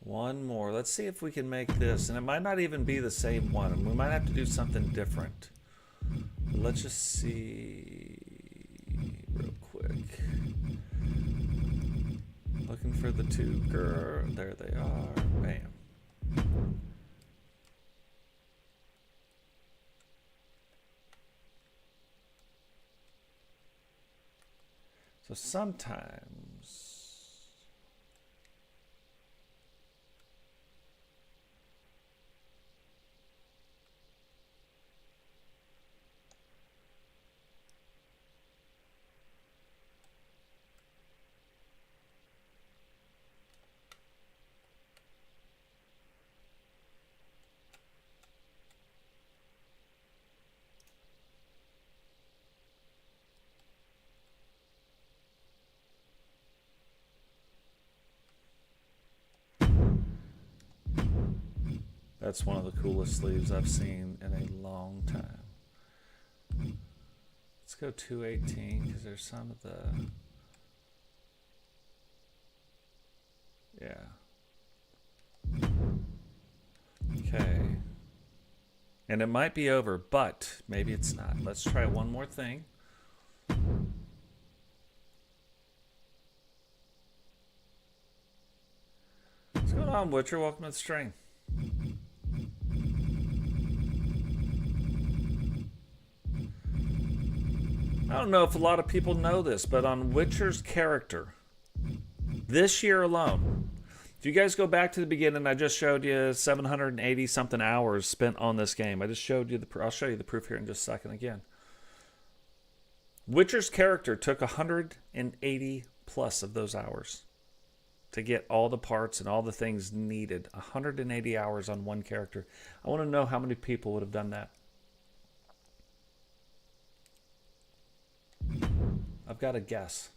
One more. Let's see if we can make this. And it might not even be the same one. We might have to do something different. But let's just see real quick. Looking for the two girls. There they are. Bam. So sometimes... That's one of the coolest sleeves I've seen in a long time. Let's go 218 because there's some of the... Yeah. Okay. And it might be over, but maybe it's not. Let's try one more thing. What's going on, Butcher? Welcome to the stream. I don't know if a lot of people know this, but on Witcher's character, this year alone, if you guys go back to the beginning, I just showed you 780 something hours spent on this game. I just showed you I'll show you the proof here in just a second again. Witcher's character took 180 plus of those hours to get all the parts and all the things needed. 180 hours on one character. I want to know how many people would have done that. I've got a guess.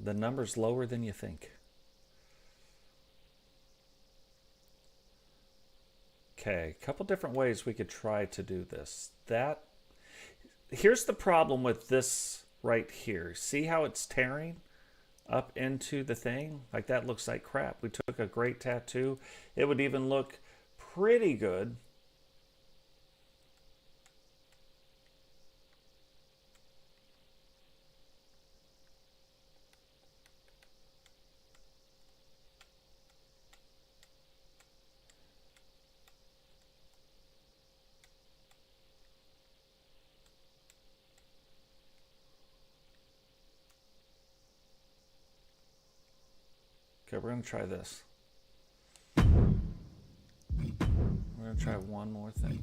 The number's lower than you think. Okay, a couple different ways we could try to do this. Here's the problem with this right here. See how it's tearing up into the thing? Like that looks like crap. We took a great tattoo. It would even look pretty good. Okay, we're going to try this. We're going to try one more thing.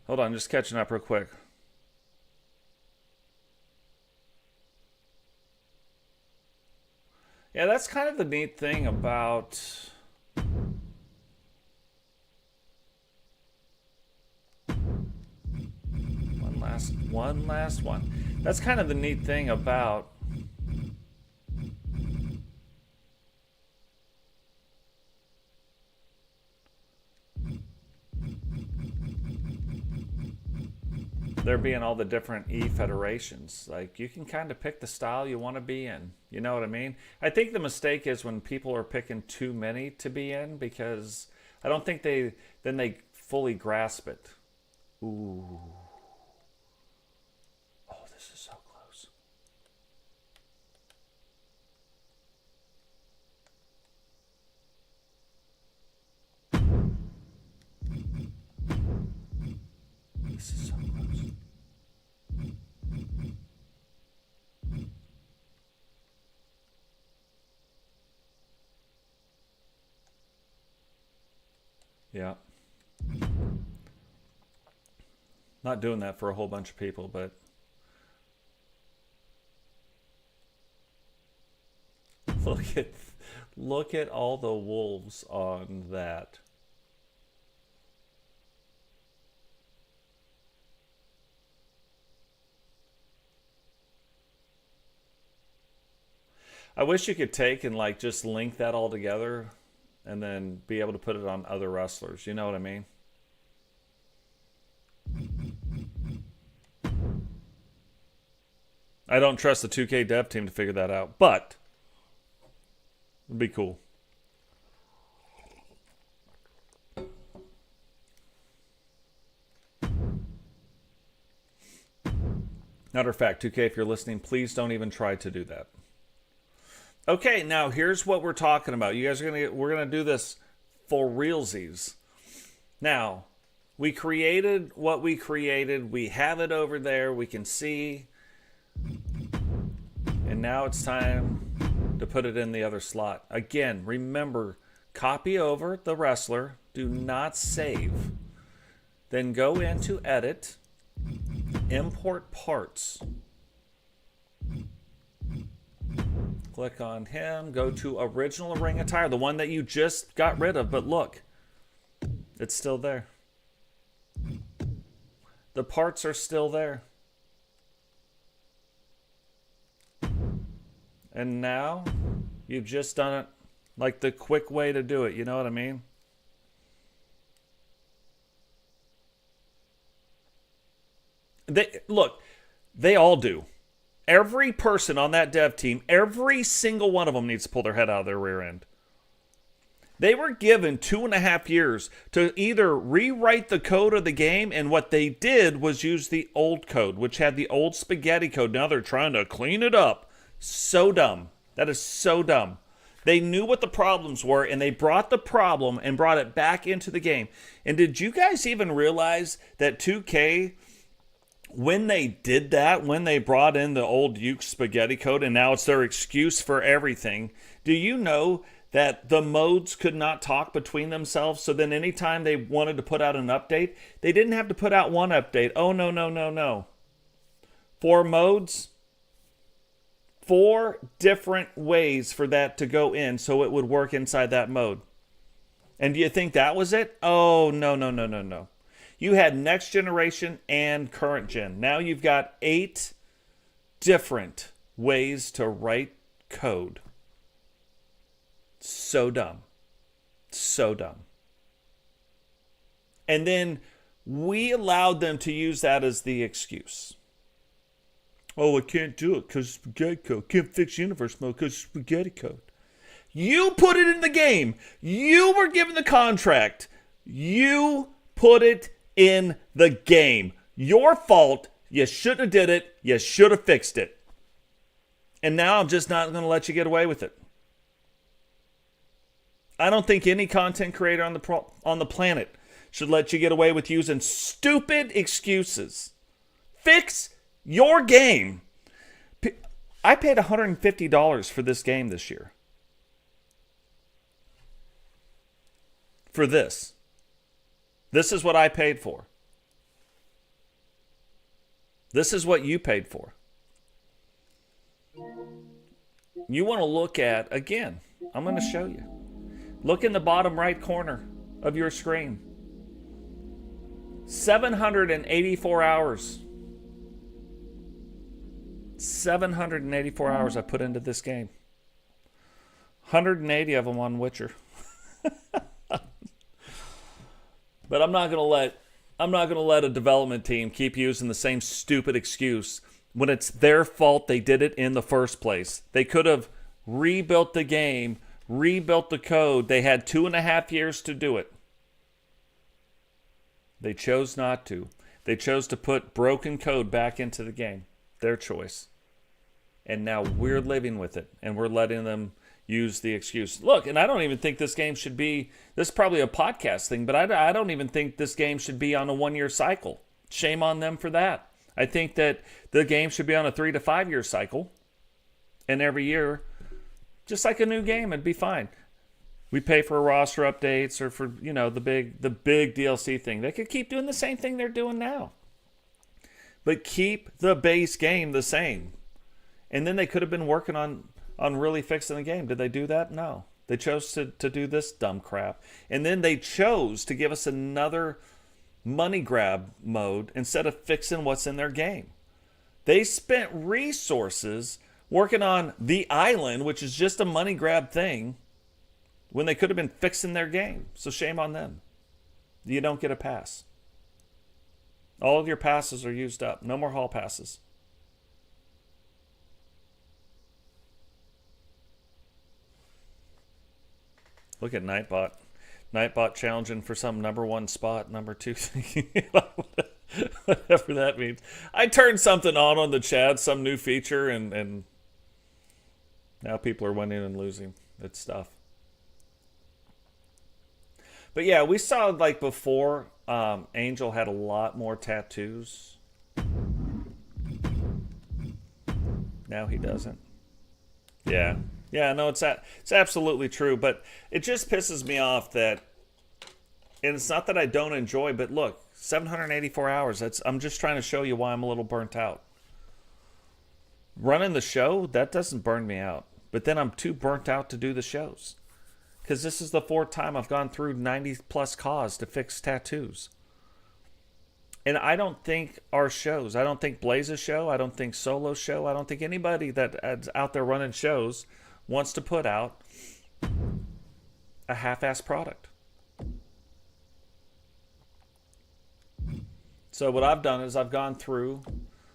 Hold on, just catching up real quick. Yeah, that's kind of the neat thing about... One last one. That's kind of the neat thing about... there being all the different E federations. Like, you can kind of pick the style you want to be in. You know what I mean? I think the mistake is when people are picking too many to be in, because I don't think they fully grasp it. Ooh. Oh, this is so close. This is so close. Yeah. Not doing that for a whole bunch of people, but Look at all the wolves on that. I wish you could take and like just link that all together and then be able to put it on other wrestlers. You know what I mean? I don't trust the 2K dev team to figure that out, but it'd be cool. Matter of fact, 2K, if you're listening, please don't even try to do that. Okay, now here's what we're talking about. You guys we're gonna do this for realsies. Now, we created what we created. We have it over there. We can see. And now it's time to put it in the other slot. Again, remember, copy over the wrestler. Do not save. Then go into Edit, Import Parts. Click on him. Go to Original Ring Attire, the one that you just got rid of. But look, it's still there. The parts are still there. And now you've just done it like the quick way to do it. You know what I mean? They all do. Every person on that dev team, every single one of them needs to pull their head out of their rear end. They were given 2.5 years to either rewrite the code of the game, and what they did was use the old code, which had the old spaghetti code. Now they're trying to clean it up. So dumb. That is so dumb. They knew what the problems were, and they brought the problem and brought it back into the game. And did you guys even realize that 2K... when they did that, when they brought in the old Uke spaghetti code, and now it's their excuse for everything, do you know that the modes could not talk between themselves? So then anytime they wanted to put out an update, they didn't have to put out one update. Oh, no, no, no, no. 4 modes, 4 different ways for that to go in so it would work inside that mode. And do you think that was it? Oh, no, no, no, no, no. You had next generation and current gen. Now you've got 8 different ways to write code. So dumb. So dumb. And then we allowed them to use that as the excuse. Oh, I can't do it because spaghetti code. Can't fix universe mode because spaghetti code. You put it in the game. You were given the contract. You put it in the game. Your fault. You shouldn't have did it. You should have fixed it. And now I'm just not going to let you get away with it. I don't think any content creator on the planet should let you get away with using stupid excuses. Fix your game. I paid $150 for this game this year. For this. This is what I paid for. This is what you paid for. You want to look at, again, I'm going to show you. Look in the bottom right corner of your screen. 784 hours. 784 hours I put into this game. 180 of them on Witcher. But I'm not going to let a development team keep using the same stupid excuse when it's their fault they did it in the first place. They could have rebuilt the game, rebuilt the code. They had 2.5 years to do it. They chose not to. They chose to put broken code back into the game. Their choice. And now we're living with it, and we're letting them use the excuse. Look, and I don't even think this game should be, this is probably a podcast thing, but I don't even think this game should be on a 1-year cycle. Shame on them for that. I think that the game should be on a 3 to 5 year cycle. And every year, just like a new game, it'd be fine. We pay for roster updates or for, the big DLC thing. They could keep doing the same thing they're doing now. But keep the base game the same. And then they could have been working on on really fixing the game. Did they do that? No. They chose to do this dumb crap. And then they chose to give us another money grab mode instead of fixing what's in their game. They spent resources working on the island, which is just a money grab thing, when they could have been fixing their game. So shame on them. You don't get a pass. All of your passes are used up. No more hall passes. Look at Nightbot. Nightbot challenging for some #1 spot, #2 thing. Whatever that means. I turned something on the chat, some new feature, and now people are winning and losing. It's stuff. But yeah, we saw like before, Angel had a lot more tattoos. Now he doesn't. Yeah. Yeah, no, it's absolutely true. But it just pisses me off that, and it's not that I don't enjoy, but look, 784 hours. I'm just trying to show you why I'm a little burnt out. Running the show, that doesn't burn me out. But then I'm too burnt out to do the shows. Because this is the 4th time I've gone through 90 plus cause to fix tattoos. And I don't think our shows, I don't think Blaze's show, I don't think Solo's show, I don't think anybody that's out there running shows wants to put out a half-assed product. So what I've done is I've gone through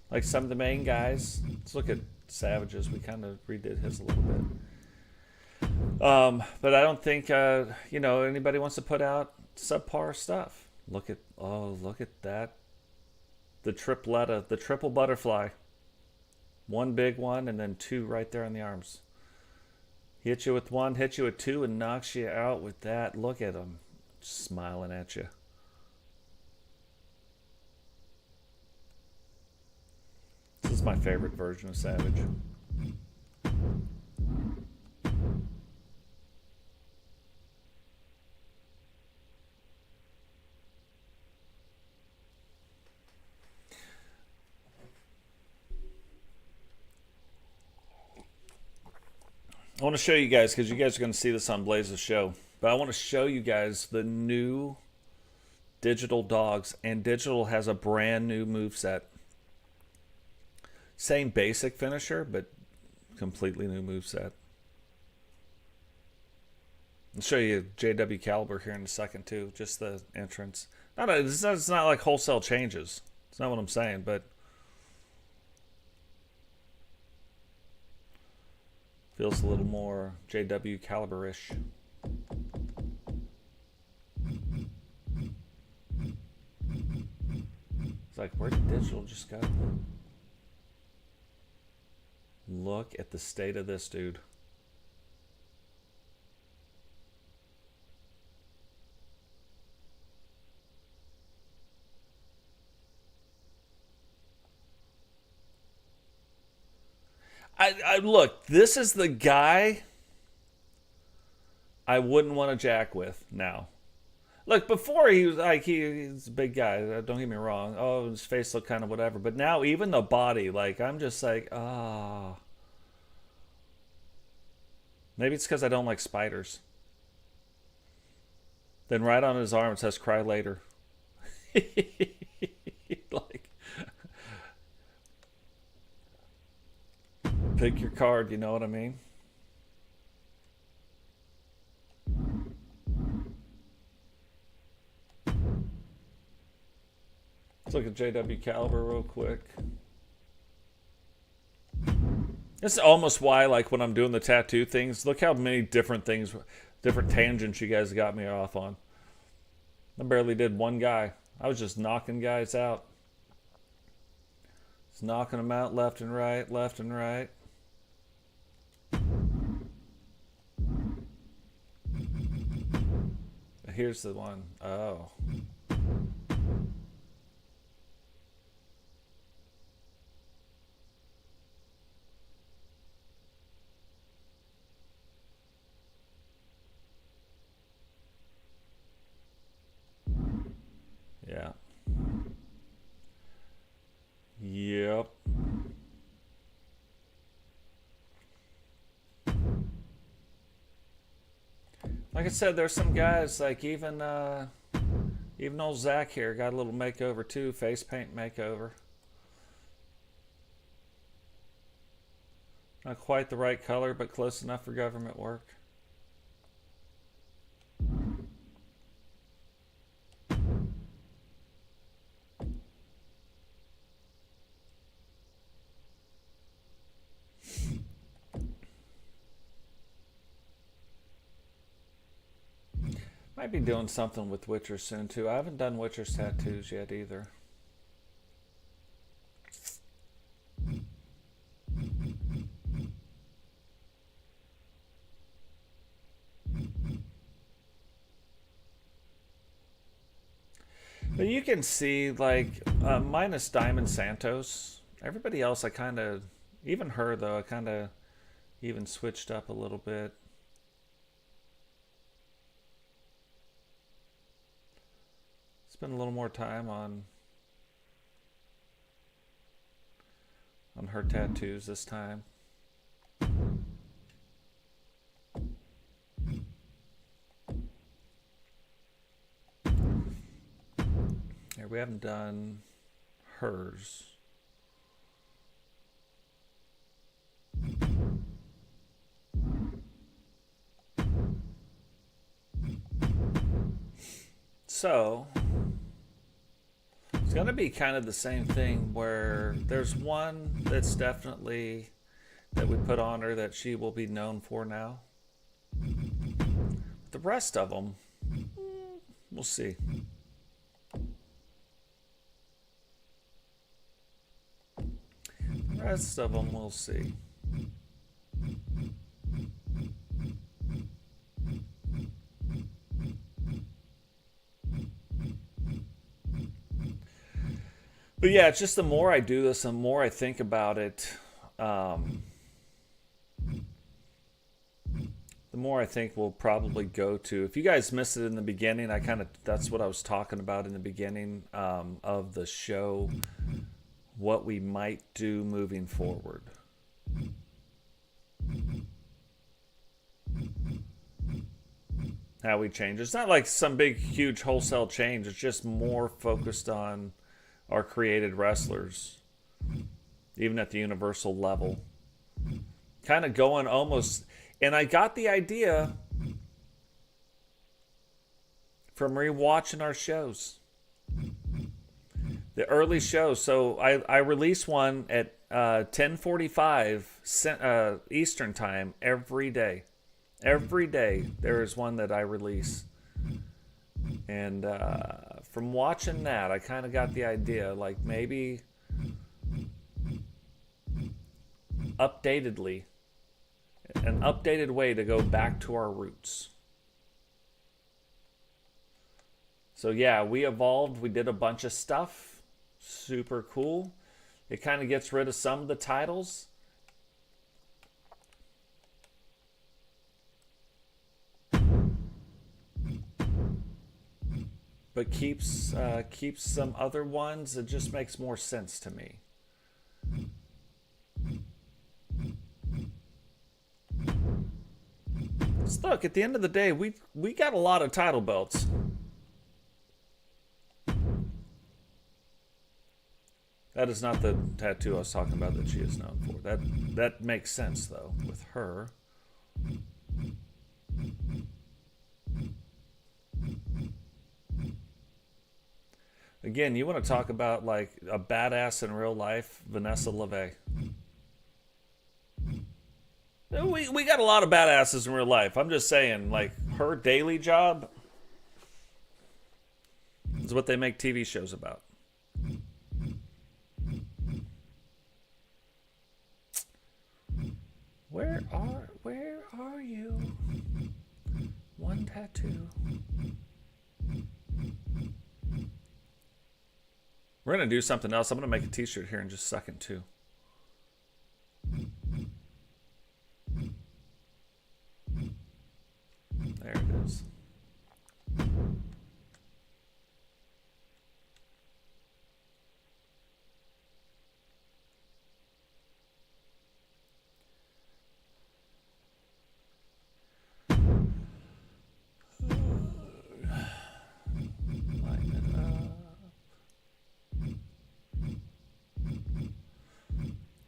like some of the main guys. Let's look at Savages. We kind of redid his a little bit. But I don't think, anybody wants to put out subpar stuff. Look at that. The tripletta, the triple butterfly. 1 big one and then 2 right there on the arms. Hit you with 1, hit you with 2, and knocks you out with that. Look at him smiling at you. This is my favorite version of Savage. I want to show you guys, because you guys are going to see this on Blaze's show, but I want to show you guys the new Digital dogs, and Digital has a brand new moveset. Same basic finisher, but completely new moveset. I'll show you JW Caliber here in a second too, just the entrance. It's not like wholesale changes. It's not what I'm saying, but feels a little more JW Caliber-ish. It's like, where did Digital just go? Look at the state of this dude. I look, this is the guy I wouldn't want to jack with now. Look, before he was like, he's a big guy, don't get me wrong. Oh, his face looked kind of whatever. But now even the body, like, I'm just like, ah. Oh. Maybe it's because I don't like spiders. Then right on his arm it says cry later. Like, pick your card, you know what I mean? Let's look at JW Caliber real quick. This is almost why, like, when I'm doing the tattoo things, look how many different things, different tangents you guys got me off on. I barely did one guy. I was just knocking guys out. Just knocking them out left and right, left and right. Here's the one. Oh. Yeah. Yep. Like I said, there's some guys like even old Zach here got a little makeover too, face paint makeover. Not quite the right color, but close enough for government work. Might be doing something with Witcher soon too. I haven't done Witcher's tattoos yet either. But you can see, like, minus Diamond Santos, everybody else I kind of, even her though, I kind of even switched up a little bit. Spend a little more time on her tattoos this time. Here, we haven't done hers. So it's going to be kind of the same thing where there's one that's definitely that we put on her that she will be known for now. The rest of them, we'll see. The rest of them, we'll see. But yeah, it's just the more I do this, the more I think about it, the more I think we'll probably go to. If you guys missed it in the beginning, that's what I was talking about in the beginning of the show, what we might do moving forward. How we change. It's not like some big, huge wholesale change. It's just more focused on our created wrestlers, even at the universal level. Kind of going almost, and I got the idea from rewatching our shows, the early shows. So I release one at 10:45 Eastern time every day. Every day there is one that I release. And from watching that, I kind of got the idea, like maybe an updated way to go back to our roots. So yeah, we evolved. We did a bunch of stuff. Super cool. It kind of gets rid of some of the titles. But keeps some other ones. It just makes more sense to me. Let's look, at the end of the day, we got a lot of title belts. That is not the tattoo I was talking about that she is known for. That makes sense though with her. Again, you want to talk about like a badass in real life, Vanessa LeVay. We got a lot of badasses in real life. I'm just saying, like, her daily job is what they make TV shows about. Where are you? One tattoo. We're going to do something else. I'm going to make a t-shirt here in just a second, too. There it is.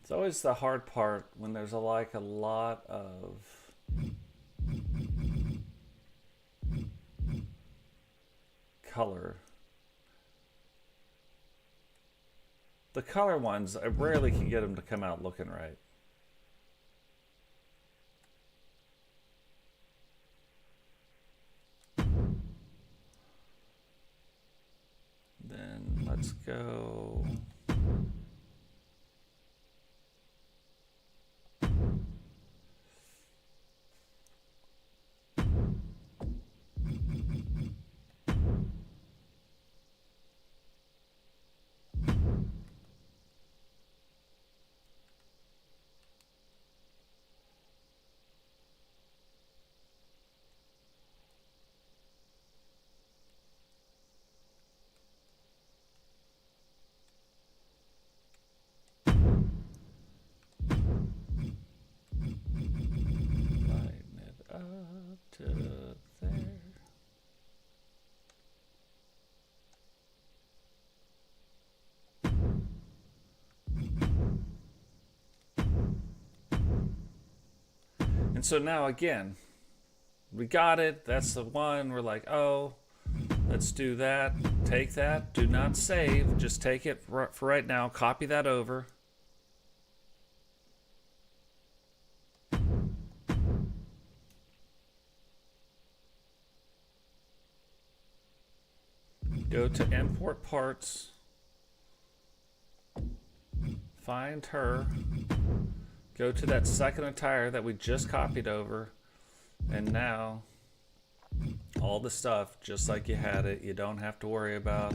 It's always the hard part when there's a lot of color. The color ones, I rarely can get them to come out looking right. Then let's go. Lighten it up to there. And so now again, we got it. That's the one. We're like, oh, let's do that. Take that. Do not save. Just take it for right now. Copy that over. Go to import parts. Find her. Go to that second attire that we just copied over. And now, all the stuff, just like you had it, you don't have to worry about.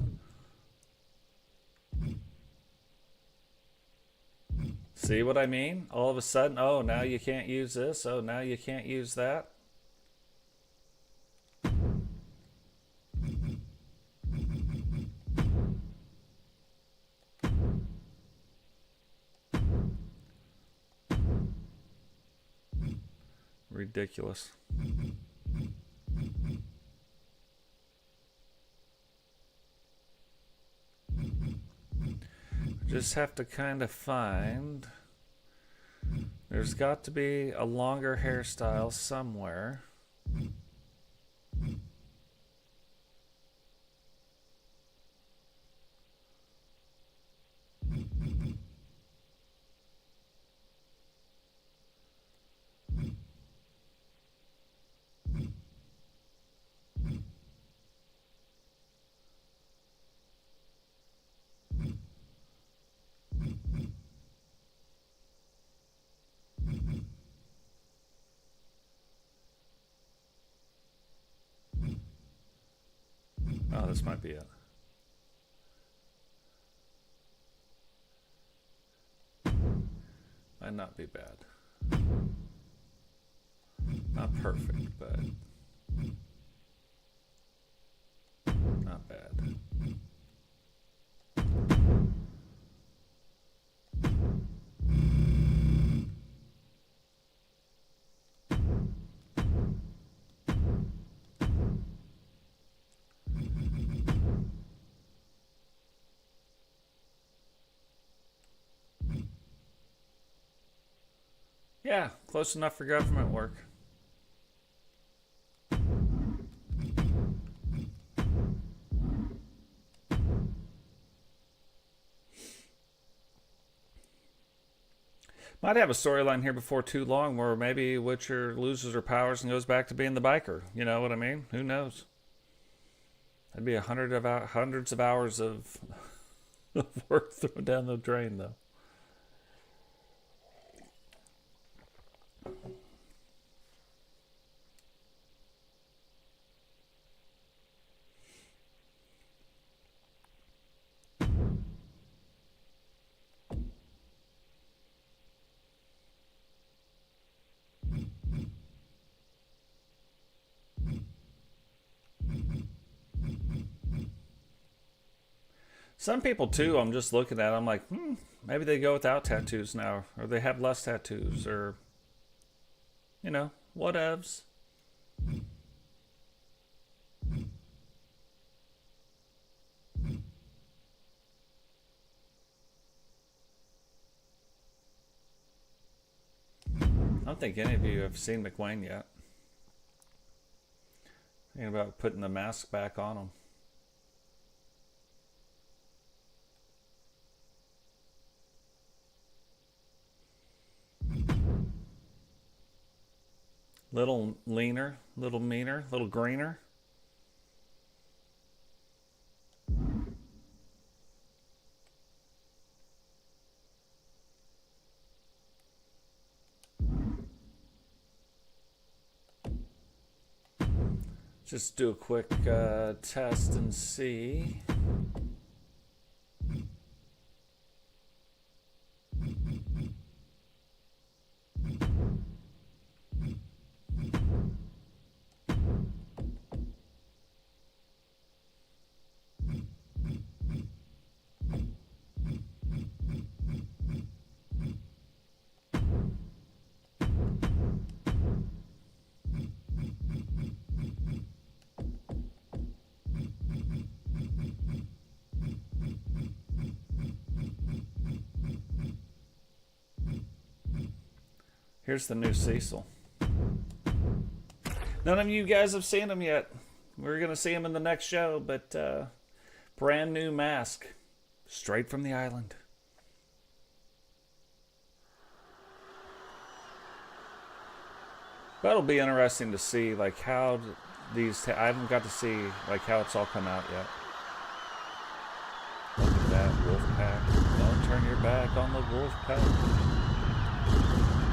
See what I mean? All of a sudden, oh, now you can't use this. Oh, now you can't use that. Ridiculous. Just have to kind of find. There's got to be a longer hairstyle somewhere. Oh, this might be it. Might not be bad. Not perfect, but not bad. Yeah, close enough for government work. Might have a storyline here before too long where maybe Witcher loses her powers and goes back to being the biker. You know what I mean? Who knows? That'd be hundreds of hours of work thrown down the drain, though. Some people too, I'm just looking at, I'm like, maybe they go without tattoos now, or they have less tattoos, or, you know, whatevs. think any of you have seen McWayne yet. Thinking about putting the mask back on him. Little leaner, little meaner, little greener. Just do a quick test and see. Here's the new Cecil. None of you guys have seen him yet. We're going to see him in the next show, but brand new mask. Straight from the island. That'll be interesting to see, like, how these... I haven't got to see, like, how it's all come out yet. Look at that, wolf pack. Don't turn your back on the wolf pack.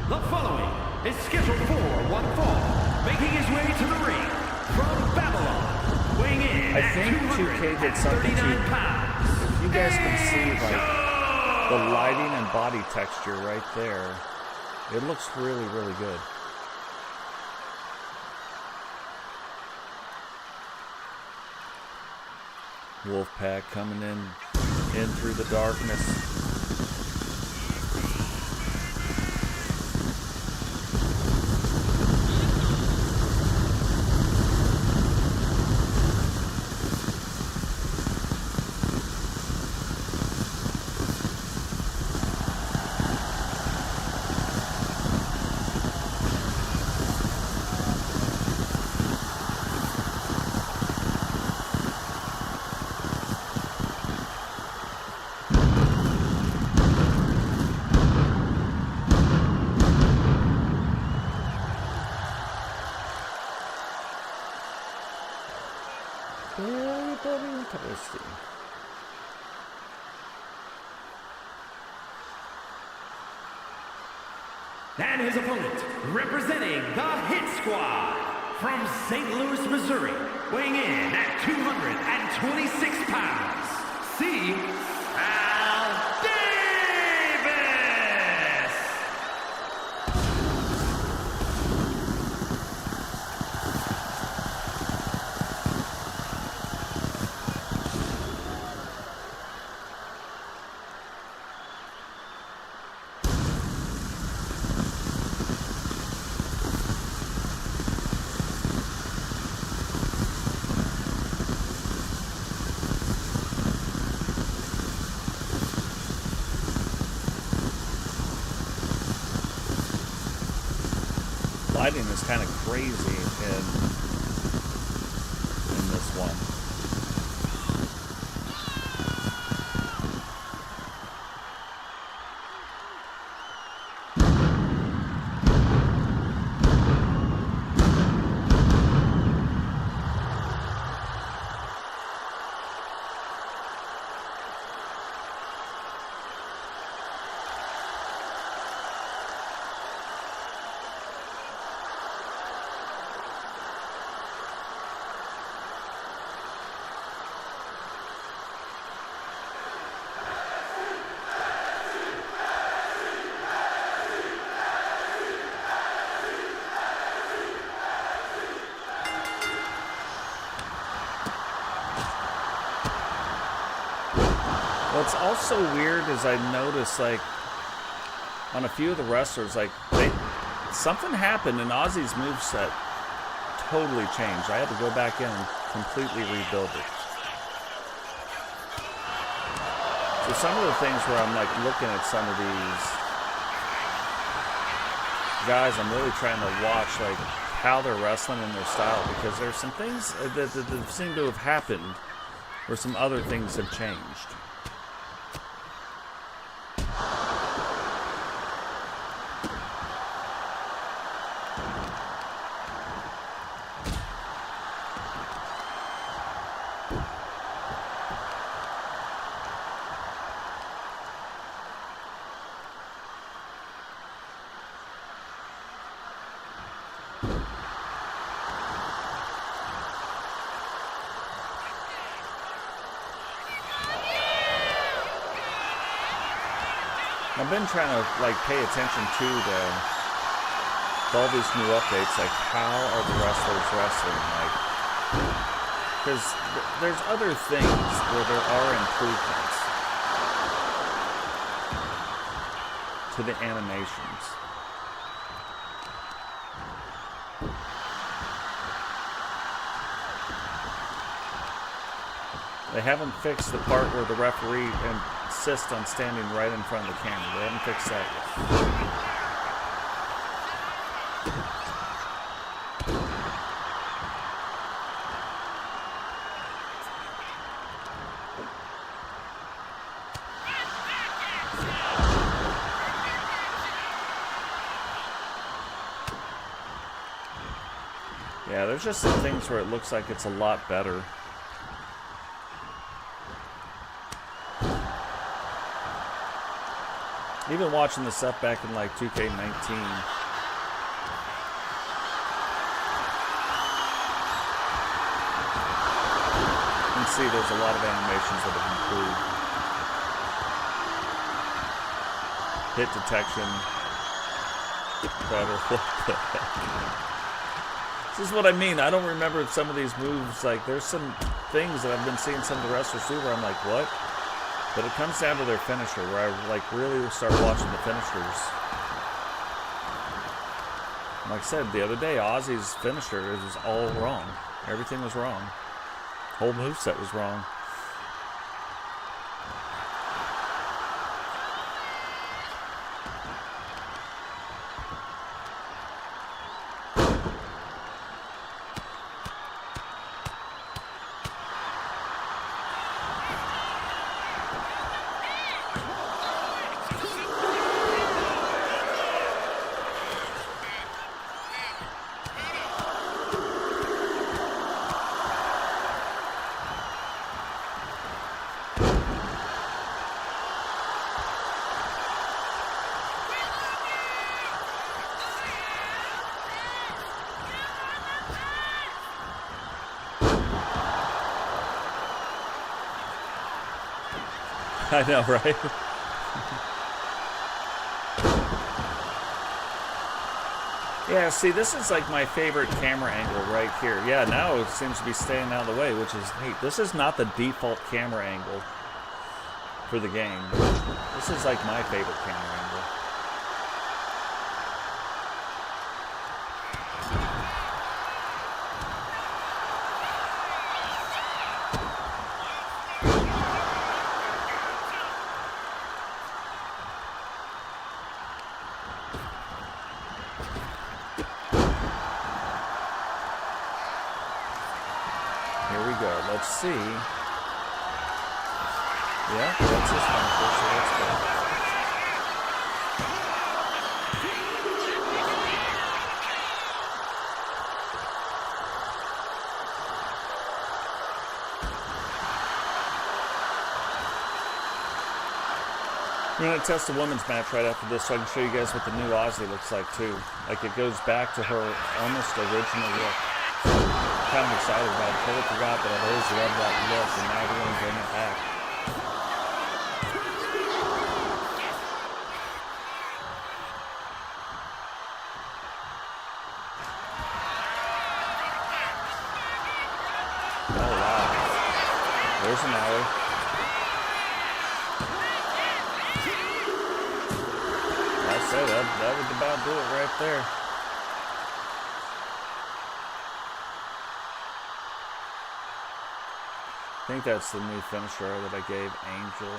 The following is scheduled for one fall, making his way to the ring from Babylon, weighing in I think 2K did something to, if you guys can see, like, the lighting and body texture right there, it looks really, really good. Wolfpack coming in through the darkness. Very interesting. And his opponent, representing the Hit Squad from St. Louis, Missouri, weighing in at 226 pounds, C. Al Davis! Lighting is kind of crazy in this one. What's also weird is I noticed, like, on a few of the wrestlers, like, something happened and Ozzy's moveset totally changed. I had to go back in and completely rebuild it. So some of the things where I'm, like, looking at some of these guys, I'm really trying to watch like how they're wrestling in their style, because there's some things that seem to have happened where some other things have changed. I've been trying to like pay attention to all these new updates, like how are the wrestlers wrestling, like, because there's other things where there are improvements to the animations. They haven't fixed the part where the referee insists on standing right in front of the camera. They haven't fixed that yet. Yeah, there's just some things where it looks like it's a lot better. Even watching the stuff back in like 2K19. You can see there's a lot of animations that have improved. Hit detection. Better. What the heck? This is what I mean. I don't remember some of these moves. Like, there's some things that I've been seeing some of the wrestlers do where I'm like, what? But it comes down to their finisher, where I like really start watching the finishers. Like I said the other day, Ozzy's finisher was all wrong. Everything was wrong. Whole moveset was wrong. I know, right? Yeah, see, this is like my favorite camera angle right here. Yeah, now it seems to be staying out of the way, which is neat. This is not the default camera angle for the game. This is like my favorite camera angle. Let's see. Yeah, that's his finisher, so let's go. I'm going to test a women's match right after this so I can show you guys what the new Ozzy looks like too. Like, it goes back to her almost original look. Kind of excited about it. Totally forgot that I've always loved that look, and now we're going to bring it back. Oh wow. There's an alley. I say that would about do it right there. I think that's the new finisher that I gave Angel.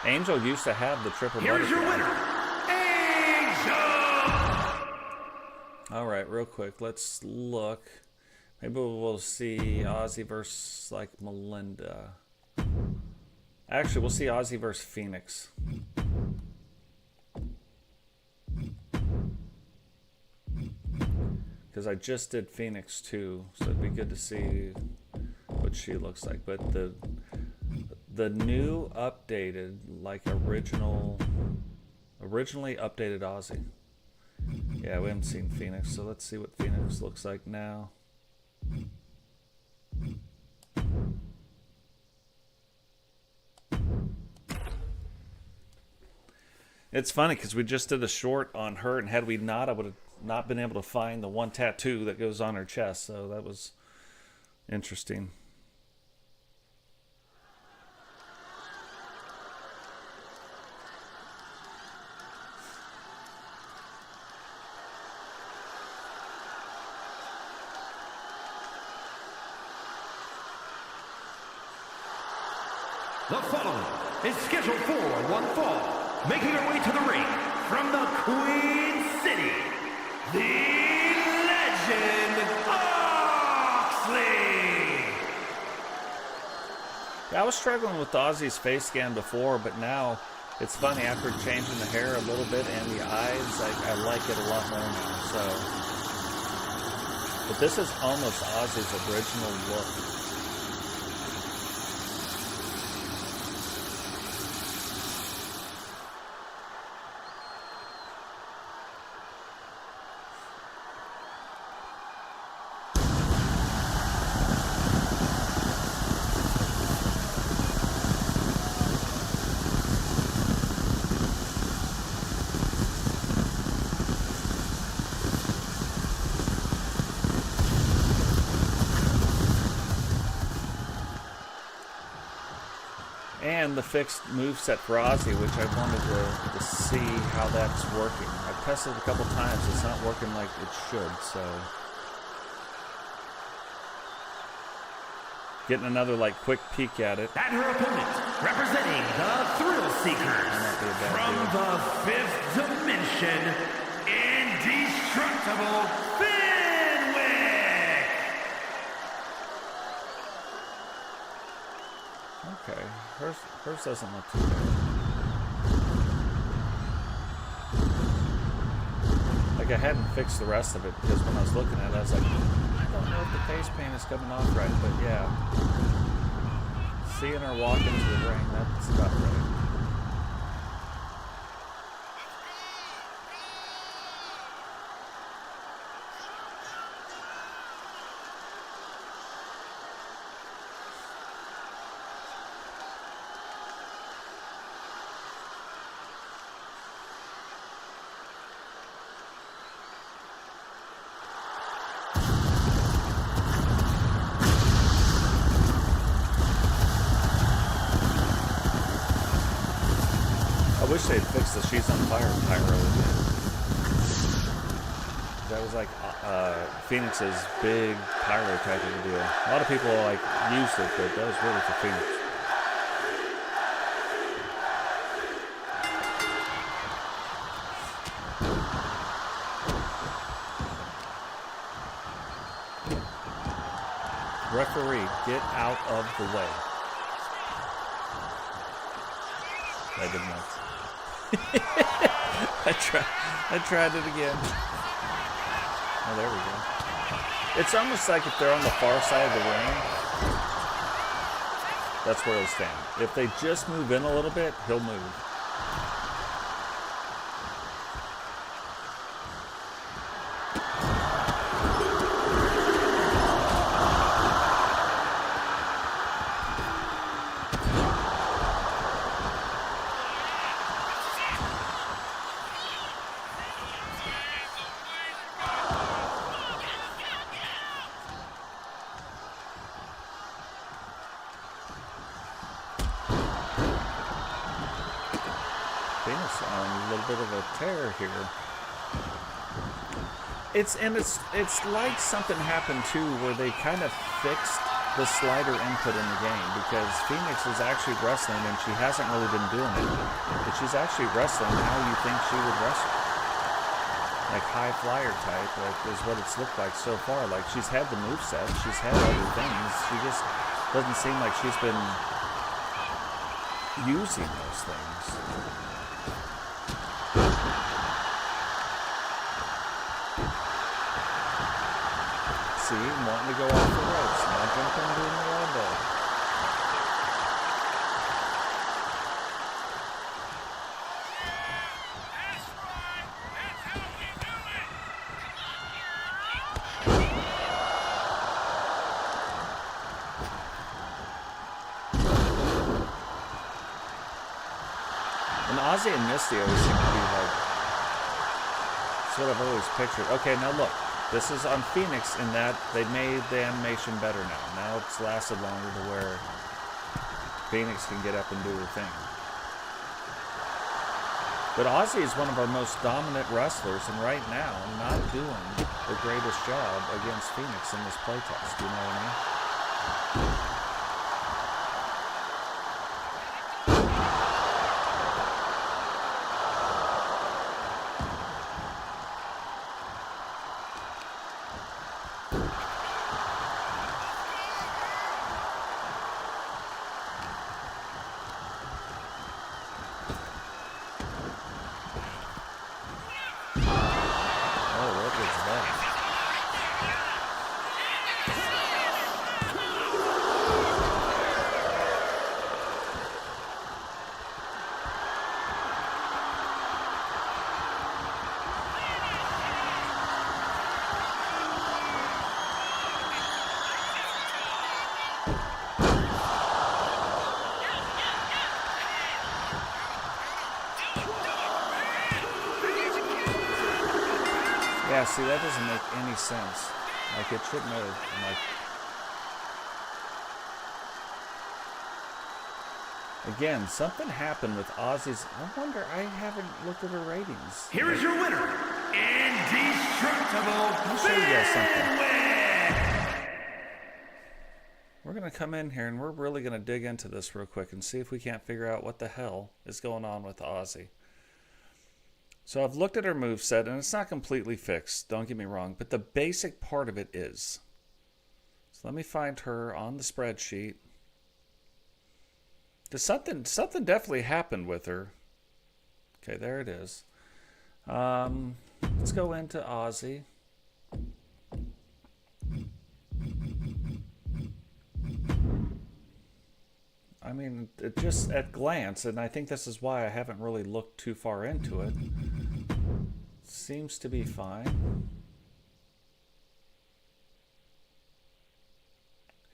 Angel used to have the triple butterfly. Here's your winner, Angel! All right, real quick, let's look. Maybe we'll see Ozzy versus like Melinda. Actually, we'll see Ozzy versus Phoenix. Because I just did Phoenix too, so it'd be good to see what she looks like. But the new updated, like originally updated Ozzy. Yeah, we haven't seen Phoenix, so let's see what Phoenix looks like now. It's funny because we just did a short on her, and had we not, I would have not been able to find the one tattoo that goes on her chest, so that was interesting. The following is scheduled for one fall. Making her way to the ring from the Queen City, the Legend Oxley. Yeah, I was struggling with Ozzy's face scan before, but now it's funny after changing the hair a little bit and the eyes, I like it a lot more now. So, but this is almost Ozzy's original look. And the fixed moveset for Ozzy, which I wanted to see how that's working. I've tested it a couple times. It's not working like it should, so. Getting another like quick peek at it. And her opponent, representing the Thrill Seekers from the fifth dimension, Indestructible Fenwick! Okay, hers doesn't look too bad. Like I hadn't fixed the rest of it because when I was looking at it, I was like, I don't know if the face paint is coming off right, but yeah. Seeing her walk into the ring, that's about right. I wish they'd fix the She's on Fire pyro again. That was like Phoenix's big pyro type of deal. A lot of people like used it, but that was really for Phoenix. Referee, get out of the way. I did not. I tried it again. Oh, there we go. It's almost like if they're on the far side of the ring, that's where he'll stand. If they just move in a little bit, he'll move. Phoenix on a little bit of a tear here. It's like something happened too where they kind of fixed the slider input in the game, because Phoenix is actually wrestling and she hasn't really been doing it, but she's actually wrestling how you think she would wrestle. like high flyer type, is what it's looked like so far. Like she's had the moveset, she's had other things. She just doesn't seem like she's been using those things. See, wanting to go off the ropes, not jumping and doing the elbow. And Ozzy and Misty always seem to be like, that's what I've always pictured. Okay, now look, this is on Phoenix in that they made the animation better now. Now it's lasted longer to where Phoenix can get up and do her thing. But Ozzy is one of our most dominant wrestlers, and right now, not doing the greatest job against Phoenix in this playtest. You know what I mean? Yeah, see, that doesn't make any sense. Like, it shouldn't have, like... Again, something happened with Ozzy's... I wonder, I haven't looked at her ratings. Here is your winner, Indestructible. I'll show you guys something. We're going to come in here, and we're really going to dig into this real quick and see if we can't figure out what the hell is going on with Ozzy. So I've looked at her moveset, and it's not completely fixed, don't get me wrong, but the basic part of it is. So let me find her on the spreadsheet. Because something definitely happened with her. Okay, there it is. Let's go into Ozzy. I mean, it just at glance, and I think this is why I haven't really looked too far into it. Seems to be fine.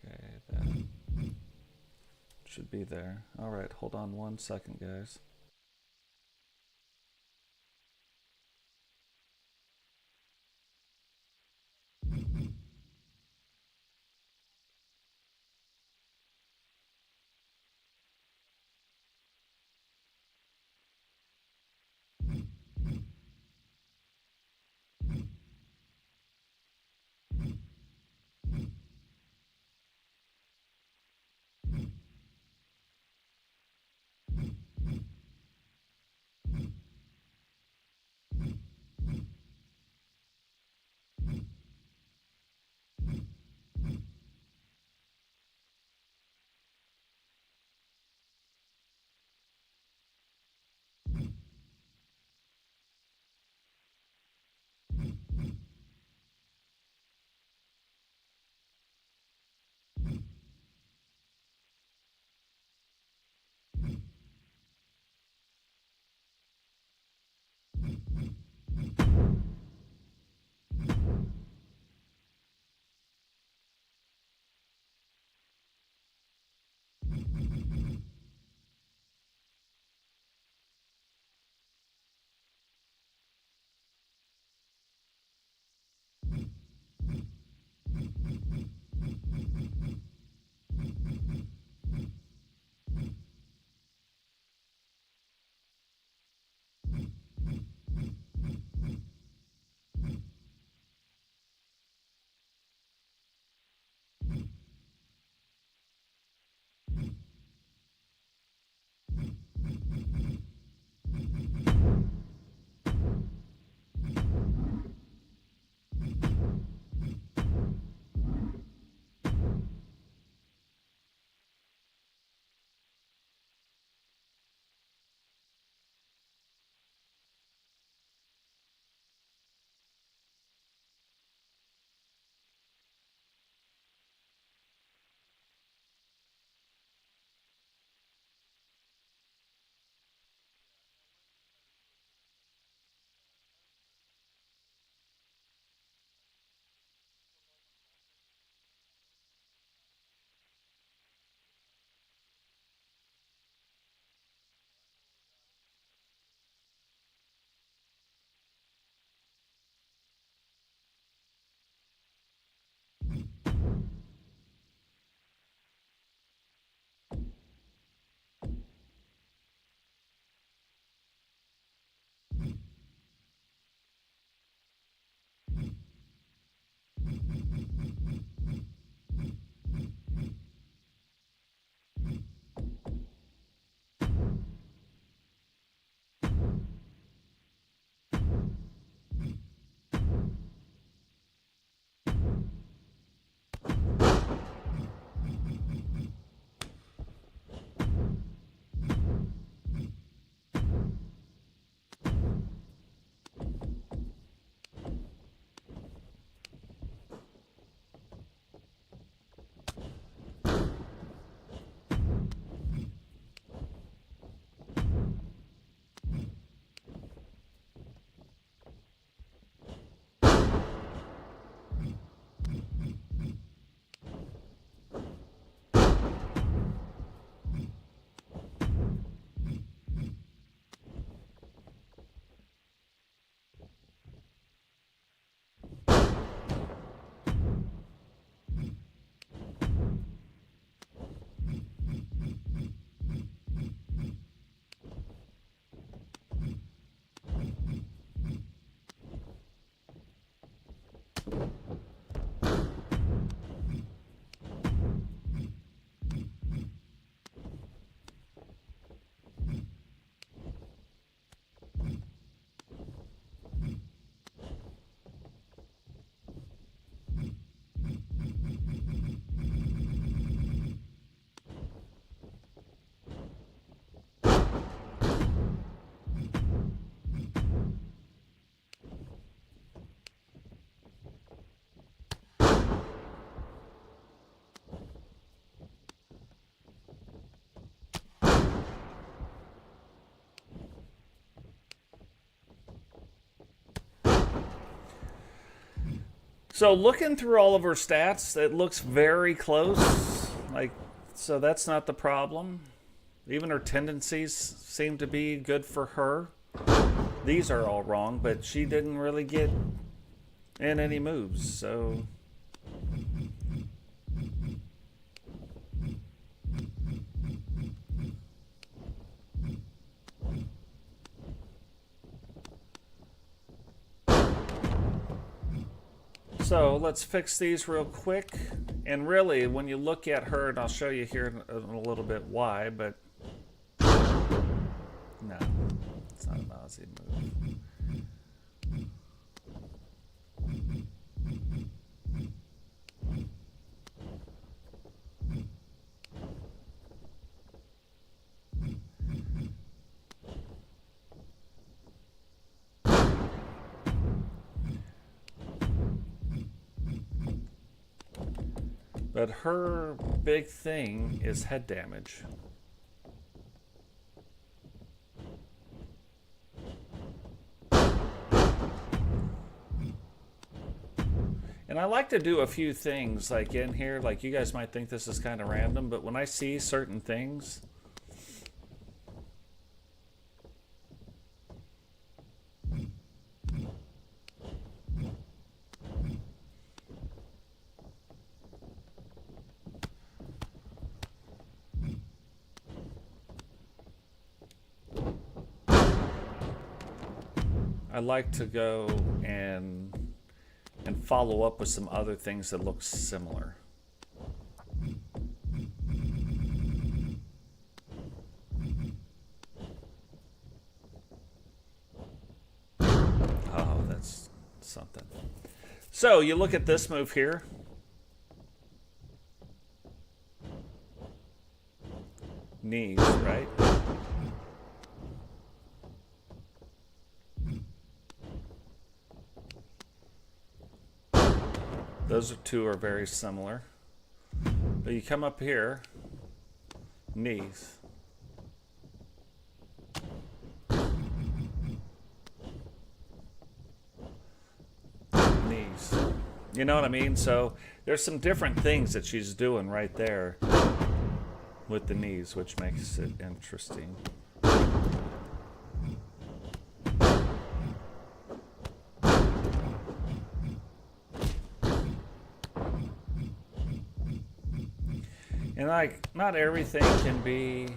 Okay, that should be there. All right, hold on 1 second, guys. So looking through all of her stats, it looks very close. Like, so that's not the problem. Even her tendencies seem to be good for her. These are all wrong, but she didn't really get in any moves, so... So let's fix these real quick. And really, when you look at her, and I'll show you here in a little bit why, but no, it's not an Aussie move. But her big thing is head damage. And I like to do a few things like in here, like you guys might think this is kind of random, but when I see certain things, I like to go and follow up with some other things that look similar. Oh, that's something. So you look at this move here. Knees, right? Those two are very similar. But you come up here, knees. Knees. You know what I mean? So there's some different things that she's doing right there with the knees, which makes it interesting. And like, not everything can be...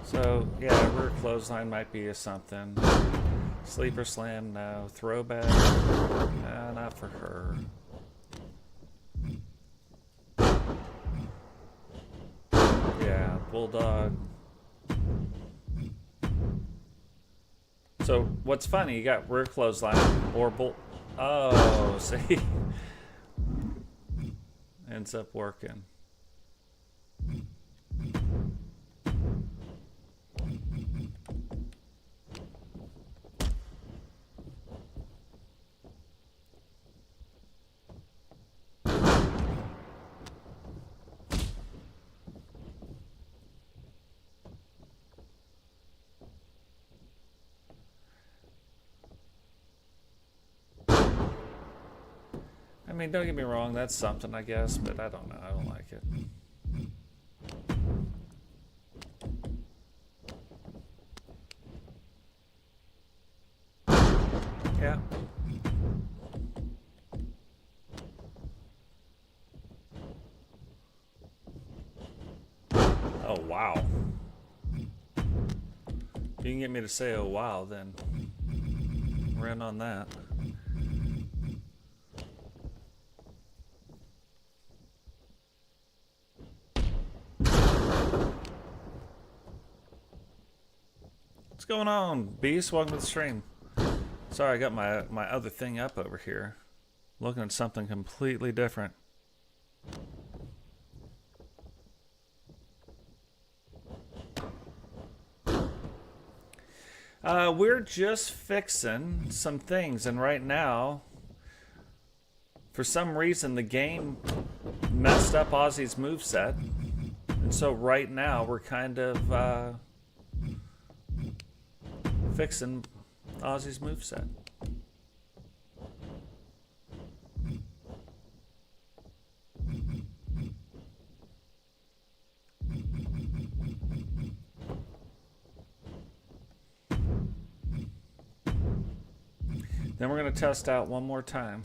So, yeah, rear clothesline might be a something. Sleeper slam, no. Throwback, not for her. Yeah, bulldog. So, what's funny, you got rear clothesline or bull... Oh, see? Ends up working. I mean, don't get me wrong, that's something, I guess, but I don't know. I don't like it. Yeah. Oh, wow. If you can get me to say, oh, wow, then we're in on that. What's going on, Beast? Welcome to the stream. Sorry, I got my other thing up over here. Looking at something completely different. We're just fixing some things, and right now, for some reason, the game messed up Ozzy's moveset. And so right now, we're kind of... fixing Ozzy's moveset. Then we're going to test out one more time.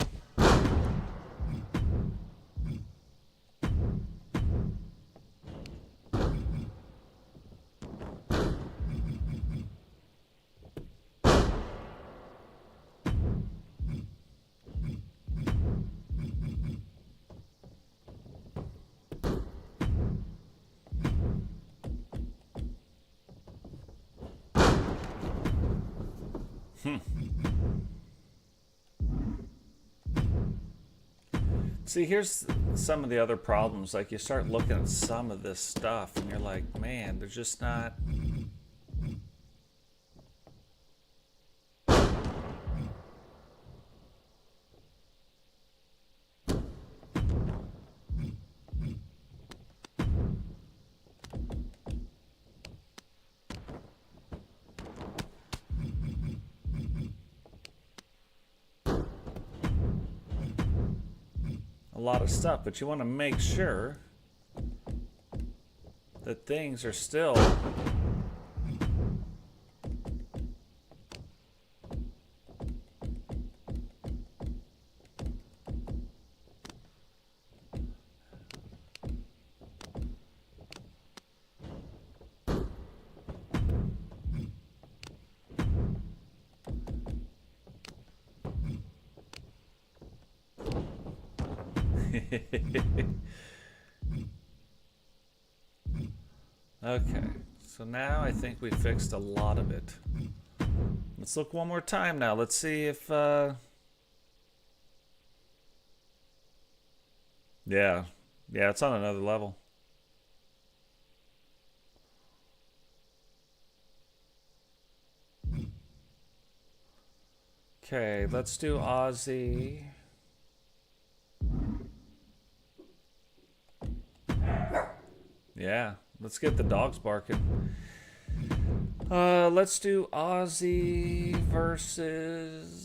See, here's some of the other problems. Like, you start looking at some of this stuff and you're like, man, there's just not... a lot of stuff, but you want to make sure that things are still okay, so now I think we fixed a lot of it. Let's look one more time now. Let's see if, yeah, it's on another level. Okay, let's do Ozzy. Yeah, let's get the dogs barking. Let's do Ozzy versus...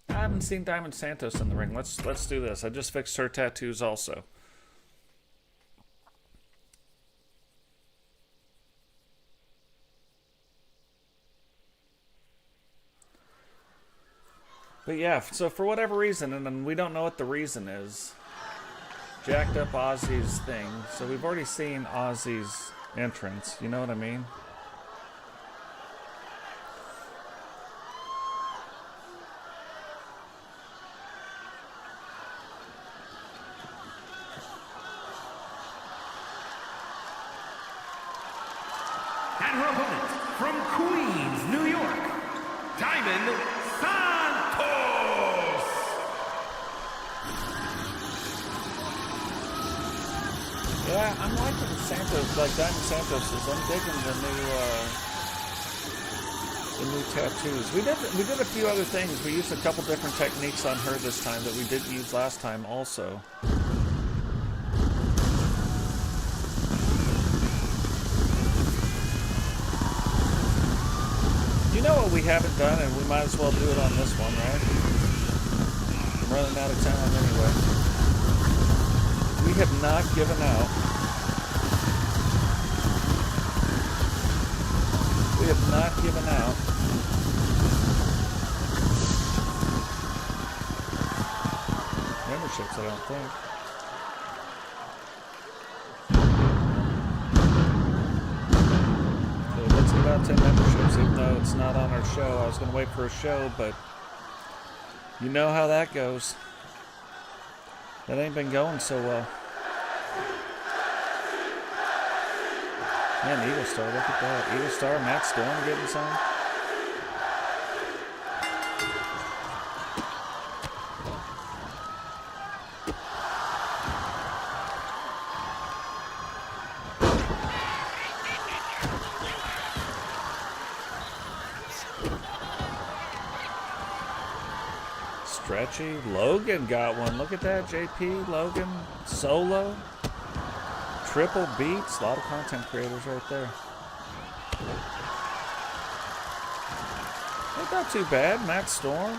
I haven't seen Diamond Santos in the ring. Let's do this. I just fixed her tattoos also. But yeah, so for whatever reason, and we don't know what the reason is, jacked up Ozzy's thing. So we've already seen Ozzy's entrance. You know what I mean? And her opponent, from Queens, New York, Diamond Santos. Yeah, I'm liking Santos, like Diamond Santos's. I'm digging the new tattoos. We did a few other things. We used a couple different techniques on her this time that we didn't use last time also. You know what we haven't done, and we might as well do it on this one, right? I'm running out of time anyway. We have not given out. We have not given out memberships, I don't think. Let's give out 10 memberships, even though it's not on our show. I was going to wait for a show, but you know how that goes. That ain't been going so well. Man, Eagle Star, look at that. Eagle Star, Matt Stone getting some. stretchy. Logan got one. Look at that, JP. Logan solo. Triple beats. A lot of content creators right there. Not too bad. Matt Storm.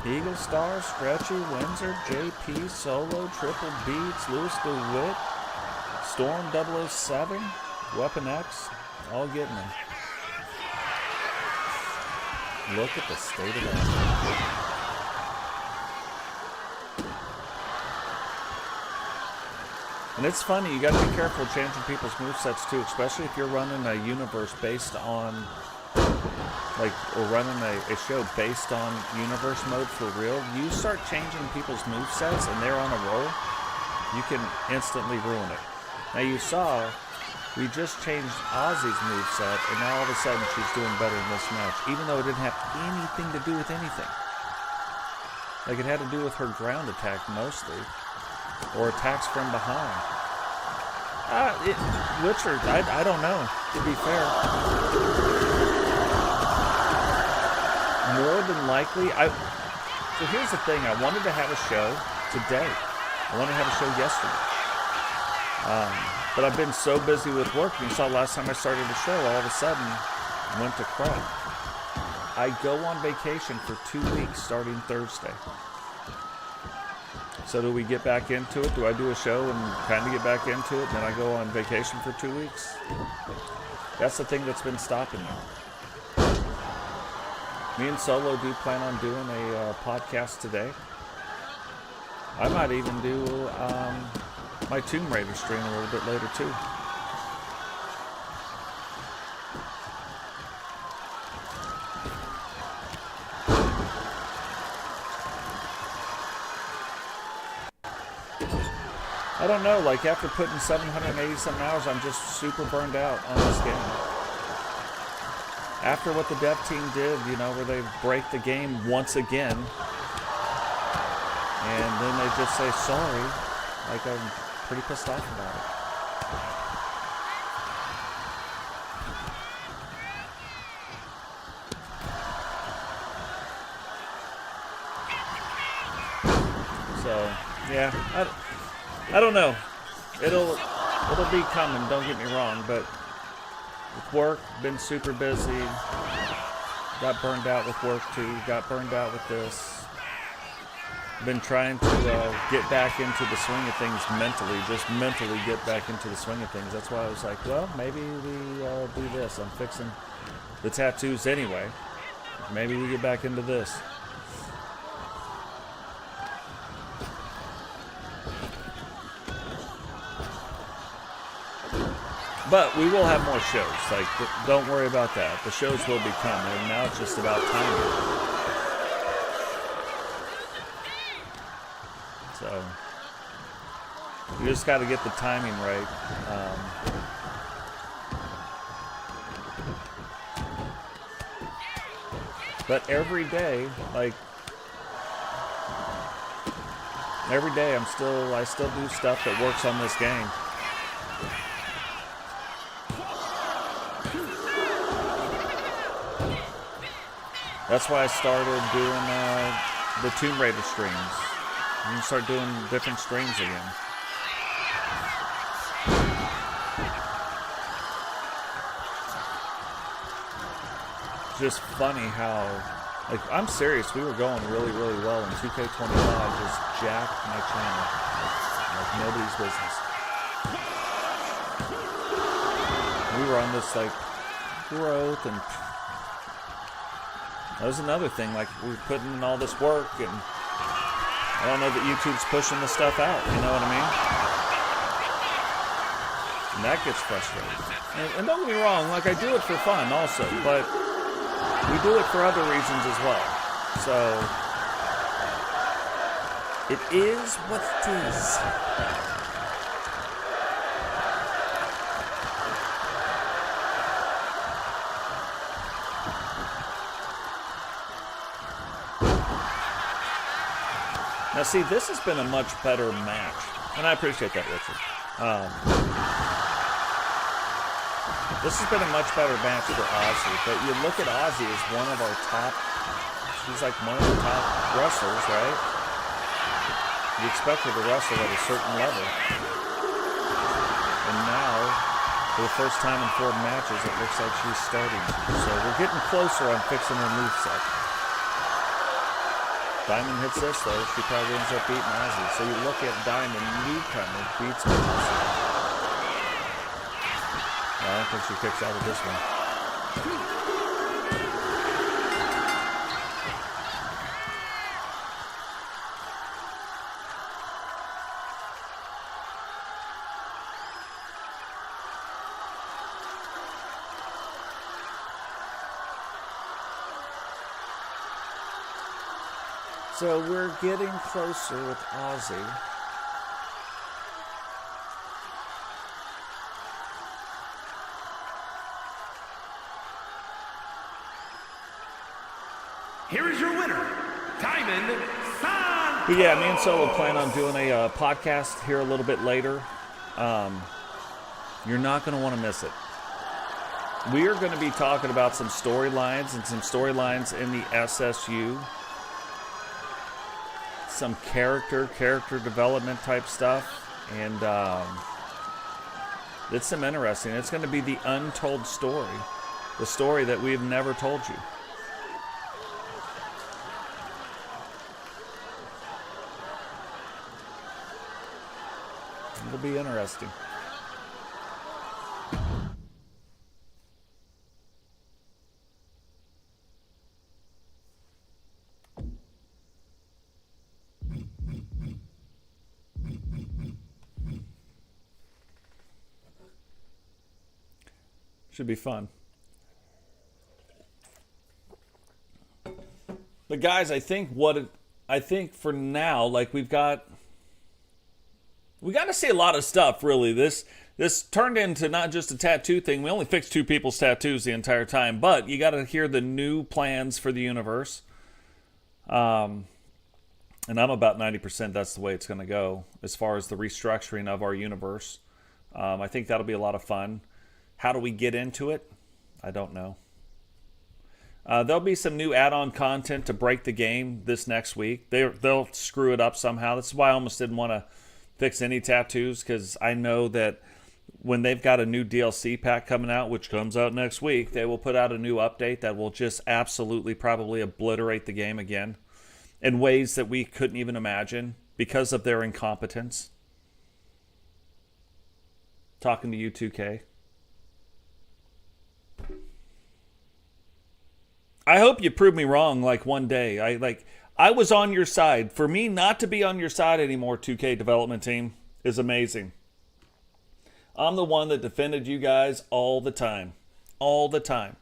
Eagle Star, Stretchy, Windsor, JP, Solo, Triple Beats, Lewis DeWitt, Storm 007, Weapon X, all getting them. Look at the state of that. And it's funny, you got to be careful changing people's movesets too, especially if you're running a universe based on, like, or running a show based on universe mode for real. You start changing people's movesets and they're on a roll, you can instantly ruin it. Now you saw, we just changed Ozzy's moveset, and now all of a sudden she's doing better in this match, even though it didn't have anything to do with anything. Like, it had to do with her ground attack mostly, or attacks from behind. Richard, I don't know, to be fair. More than likely, so here's the thing, I wanted to have a show today. I wanted to have a show yesterday. But I've been so busy with work, and you saw last time I started the show, all of a sudden, went to crap. I go on vacation for 2 weeks starting Thursday. So do we get back into it? Do I do a show and kind of get back into it, and then I go on vacation for 2 weeks? That's the thing that's been stopping me. Me and Solo do plan on doing a podcast today. I might even do my Tomb Raider stream a little bit later too. I don't know, like after putting 780-something hours, I'm just super burned out on this game. After what the dev team did, you know, where they break the game once again, and then they just say sorry, like I'm pretty pissed off about it. So, yeah, I don't know. It'll be coming, don't get me wrong, but with work, been super busy. Got burned out with work too. Got burned out with this. Been trying to get back into the swing of things mentally, just mentally get back into the swing of things. That's why I was like, well, maybe we do this. I'm fixing the tattoos anyway. Maybe we get back into this. But we will have more shows. Like, don't worry about that. The shows will be coming. And now it's just about timing. So, you just got to get the timing right. But every day, like, every day I still do stuff that works on this game. That's why I started doing the Tomb Raider streams. You can start doing different streams again. It's just funny how, like, I'm serious, we were going really, really well, and 2K25 just jacked my channel like nobody's business. We were on this, like, growth, and that was another thing, like, we were putting in all this work, and I don't know that YouTube's pushing the stuff out, you know what I mean? And that gets frustrating. And don't get me wrong, like, I do it for fun also, but we do it for other reasons as well. So, it is what it is. Now, see, this has been a much better match, and I appreciate that, Richard. This has been a much better match for Ozzy, but you look at Ozzy as one of our top, he's like one of the top wrestlers, right? You expect her to wrestle at a certain level. And now, for the first time in 4 matches, it looks like she's starting to. So we're getting closer on fixing her moveset. Diamond hits this, though. She probably ends up beating Ozzy. So you look at Diamond, newcomer, beats Ozzy. I don't think she kicks out of this one. So we're getting closer with Ozzy. Here is your winner, Diamond Santos. But yeah, me and Solo plan on doing a podcast here a little bit later. You're not going to want to miss it. We are going to be talking about some storylines in the SSU. Some character development type stuff. And it's some interesting. It's going to be the untold story. The story that we've never told you. It'll be interesting. Should be fun. But guys, I think for now, like we got to see a lot of stuff, really. This turned into not just a tattoo thing. We only fixed 2 people's tattoos the entire time, but you got to hear the new plans for the universe. And I'm about 90% that's the way it's going to go as far as the restructuring of our universe. I think that'll be a lot of fun. How do we get into it? I don't know. There'll be some new add-on content to break the game this next week. They'll screw it up somehow. That's why I almost didn't want to fix any tattoos, because I know that when they've got a new DLC pack coming out, which comes out next week, they will put out a new update that will just absolutely probably obliterate the game again in ways that we couldn't even imagine because of their incompetence. Talking to you, 2K. I hope you prove me wrong like one day. I was on your side. For me not to be on your side anymore, 2K development team, is amazing. I'm the one that defended you guys all the time. All the time.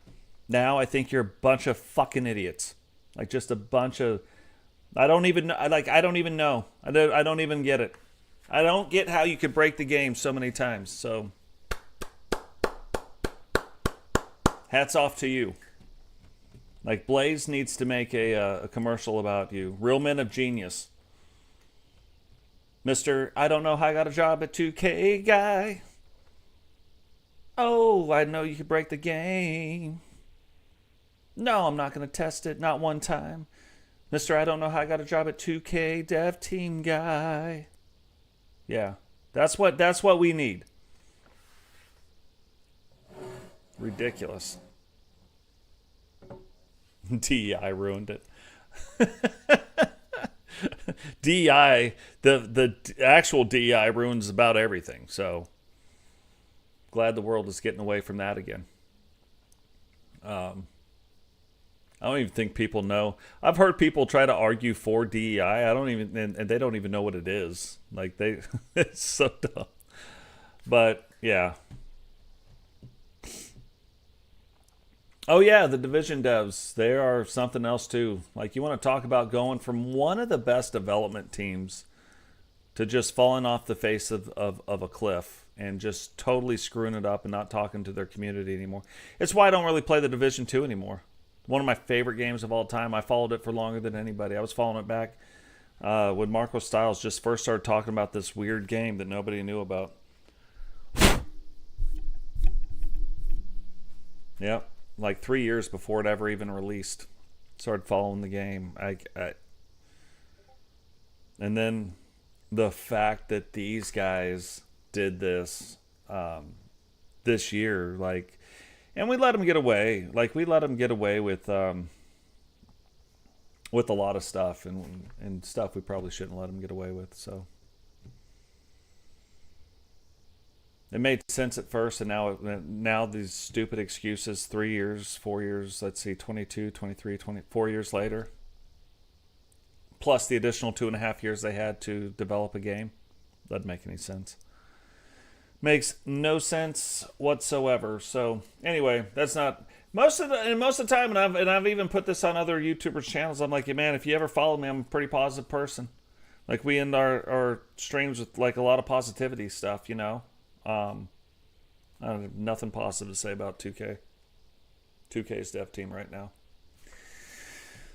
Now I think you're a bunch of fucking idiots. Like just a bunch of... I don't even know. I don't even know. I don't even get it. I don't get how you could break the game so many times. So, hats off to you. Like, Blaze needs to make a commercial about you. Real Men of Genius. Mr. I don't know how I got a job at 2K guy. Oh, I know you could break the game. No, I'm not going to test it. Not one time. Mr. I don't know how I got a job at 2K dev team guy. Yeah, that's what we need. Ridiculous. DEI ruined it. DEI, the actual DEI ruins about everything. So glad the world is getting away from that again. I don't even think people know. I've heard people try to argue for DEI. And they don't even know what it is. Like it's so dumb. But yeah. Oh yeah, the Division devs, they are something else too. Like, you want to talk about going from one of the best development teams to just falling off the face of a cliff and just totally screwing it up and not talking to their community anymore. It's why I don't really play the Division 2 anymore. One of my favorite games of all time. I followed it for longer than anybody. I was following it back when Marco Styles just first started talking about this weird game that nobody knew about. Yep. Like 3 years before it ever even released. Started following the game. And then the fact that these guys did this this year, like, and we let them get away. Like, we let them get away with a lot of stuff and stuff we probably shouldn't let them get away with. So it made sense at first, and now these stupid excuses, 3 years, 4 years, let's see, 22, 23, 24 years later, plus the additional 2.5 years they had to develop a game, doesn't make any sense. Makes no sense whatsoever. So anyway, that's not most of the time, and I've even put this on other YouTubers' channels. I'm like, yeah, man, if you ever follow me, I'm a pretty positive person. Like, we end our streams with like a lot of positivity stuff, you know. I have nothing positive to say about 2K. 2K's dev team right now.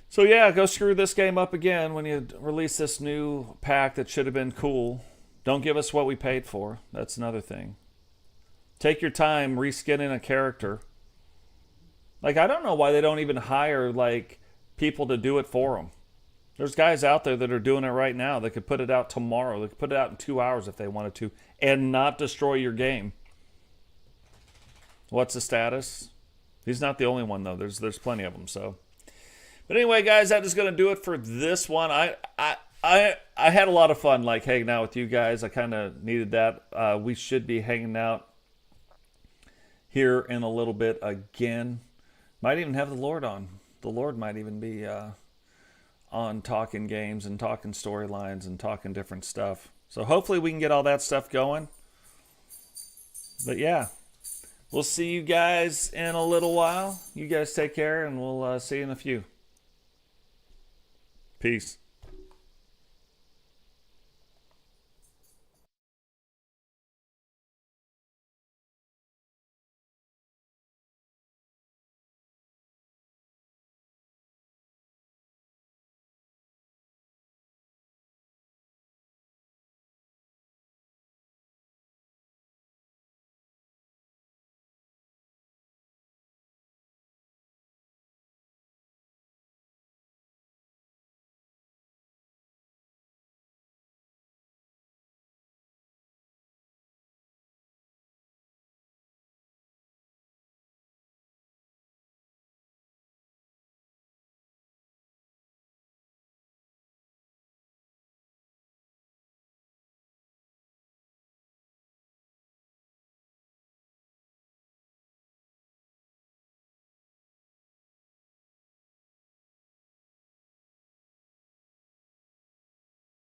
So yeah, go screw this game up again when you release this new pack that should have been cool. Don't give us what we paid for. That's another thing. Take your time reskinning a character. Like, I don't know why they don't even hire like people to do it for them. There's guys out there that are doing it right now. They could put it out tomorrow. They could put it out in 2 hours if they wanted to, and not destroy your game. What's the status? He's not the only one though. There's plenty of them. So, but anyway, guys, that is going to do it for this one. I had a lot of fun, like, hanging out with you guys. I kind of needed that. We should be hanging out here in a little bit again. Might even have the Lord on. The Lord might even be on talking games and talking storylines and talking different stuff. So hopefully we can get all that stuff going. But yeah, we'll see you guys in a little while. You guys take care, and we'll see you in a few. Peace.